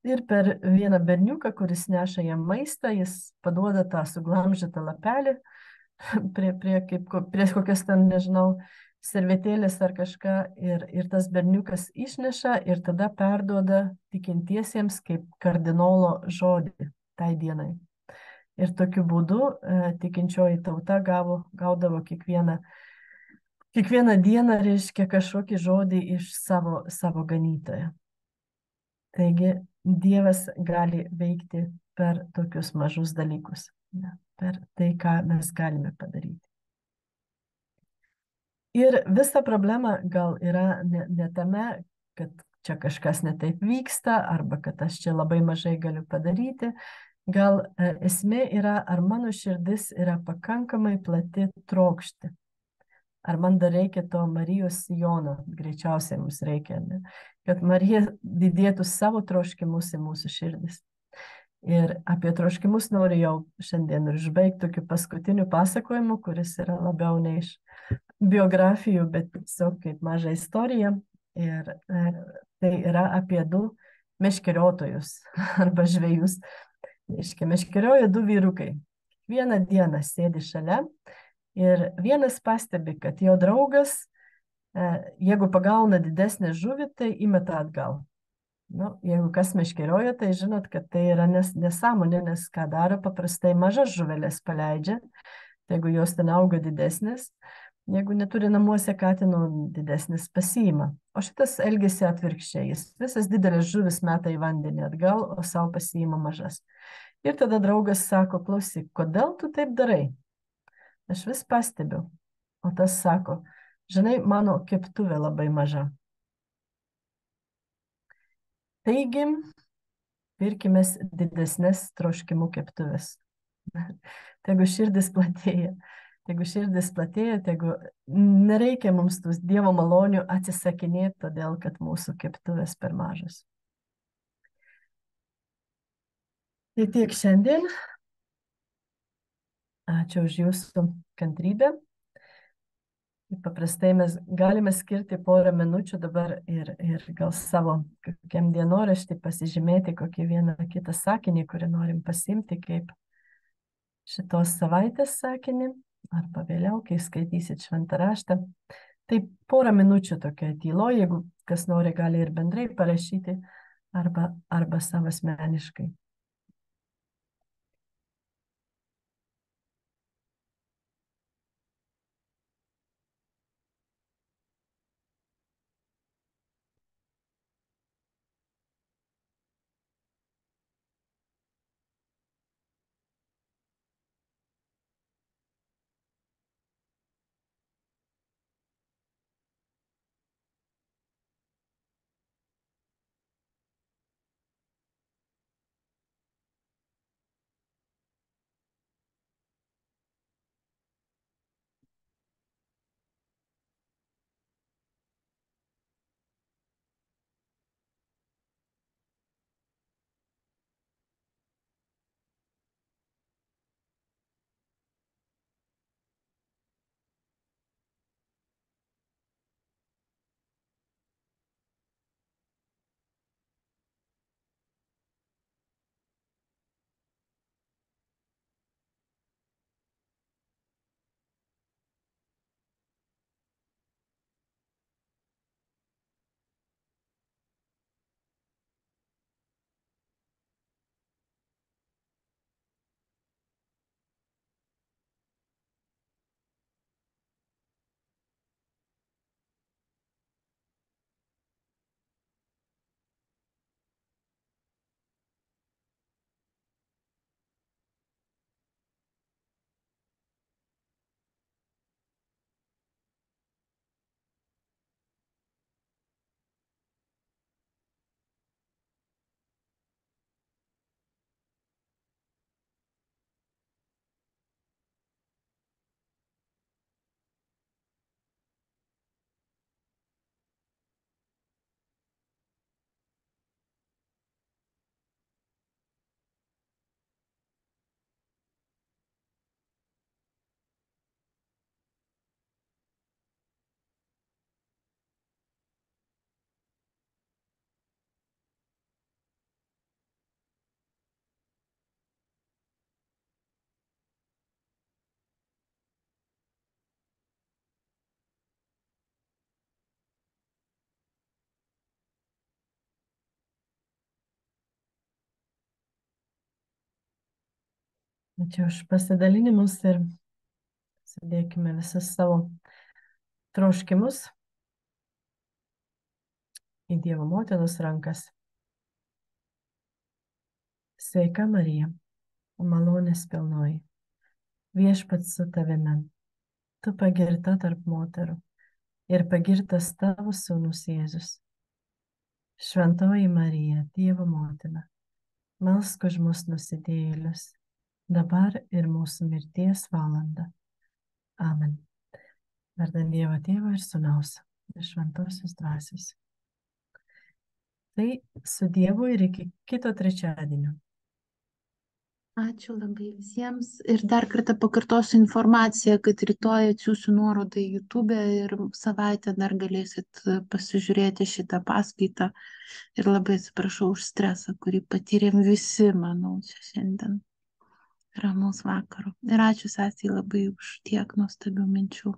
Ir per vieną berniuką, kuris neša jam maistą, jis paduoda tą suglamžytą lapelį prie kokias ten, nežinau, servetėlės ar kažką. Ir tas berniukas išneša ir tada perduoda tikintiesiems kaip kardinolo žodį tai dienai. Ir tokiu būdu tikinčioji tauta gaudavo kiekvieną dieną, reiškia, kažkokį žodį iš savo ganytojo. Taigi Dievas gali veikti per tokius mažus dalykus, ne, per tai, ką mes galime padaryti. Ir visa problema gal yra ne tame, kad čia kažkas netaip vyksta, arba kad aš čia labai mažai galiu padaryti. Gal esmė yra, ar mano širdis yra pakankamai plati trokšti. Ar man dar reikia to Marijos sijono, greičiausiai mums reikia, ne? Kad Marija didėtų savo troškimus į mūsų širdis. Ir apie troškimus noriu jau šiandien ir užbaigti tokiu paskutiniu pasakojimu, kuris yra labiau ne iš biografijų, bet tiesiog kaip maža istorija. Ir tai yra apie du meškeriotojus arba žvejus. Reiškia, meškerioja du vyrukai. Vieną dieną sėdi šalia ir vienas pastebi, kad jo draugas, jeigu pagauna didesnį žuvį, tai įmeta atgal. Nu, jeigu kas meškerioja, tai žinot, kad tai yra nesąmonė, nes ką daro, paprastai mažas žuvelės paleidžia, tai jeigu jos ten auga didesnės, jeigu neturi namuose katino, didesnis pasiima. O šitas elgesi atvirkščiai, jis visas didelis žuvis meta į vandenį atgal, o savo pasiima mažas. Ir tada draugas sako, klausyk, kodėl tu taip darai? Aš vis pastebiu. O tas sako, žinai, mano keptuvė labai maža. Taigi, pirkime didesnės troškimų keptuvės. Tegu širdis platėja. Tegu nereikia mums tų Dievo malonių atsisakinėti, todėl kad mūsų keptuvės per mažas. Tai tiek šiandien. Ačiū už jūsų kantrybę. Paprastai mes galime skirti porą minučių dabar ir gal savo kokiam dienoraštį pasižymėti kokį vieną kitą sakinį, kurį norim pasimti kaip šitos savaitės sakinį, arba vėliau, kai skaitysit šventą raštą. Tai porą minučių tokia tylo, jeigu kas nori, gali ir bendrai parašyti, arba savo asmeniškai. Ačiū už pasidalinimus ir sudėkime visus savo troškimus į Dievo motinos rankas. Sveika Marija, malonės pilnoji, viešpats su tavimi, tu pagirta tarp moterų ir pagirtas tavo sūnus Jėzus. Šventoji Marija, Dievo motina, melsk už mus nusidėjėlius, dabar ir mūsų mirties valanda. Amen. Vardant Dievo Tėvo ir Sūnaus ir Šventosios Dvasios. Tai su Dievu ir iki kito trečiadienio.
Ačiū labai visiems. Ir dar kartą pakartosiu informaciją, kad rytoj atsiųsiu nuorodą į YouTube ir savaitę dar galėsit pasižiūrėti šitą paskaitą. Ir labai atsiprašau už stresą, kurį patyrėm visi, manau, čia šiandien. Ramaus vakaro. Ir ačiū Sesei labai už tiek nuostabių minčių.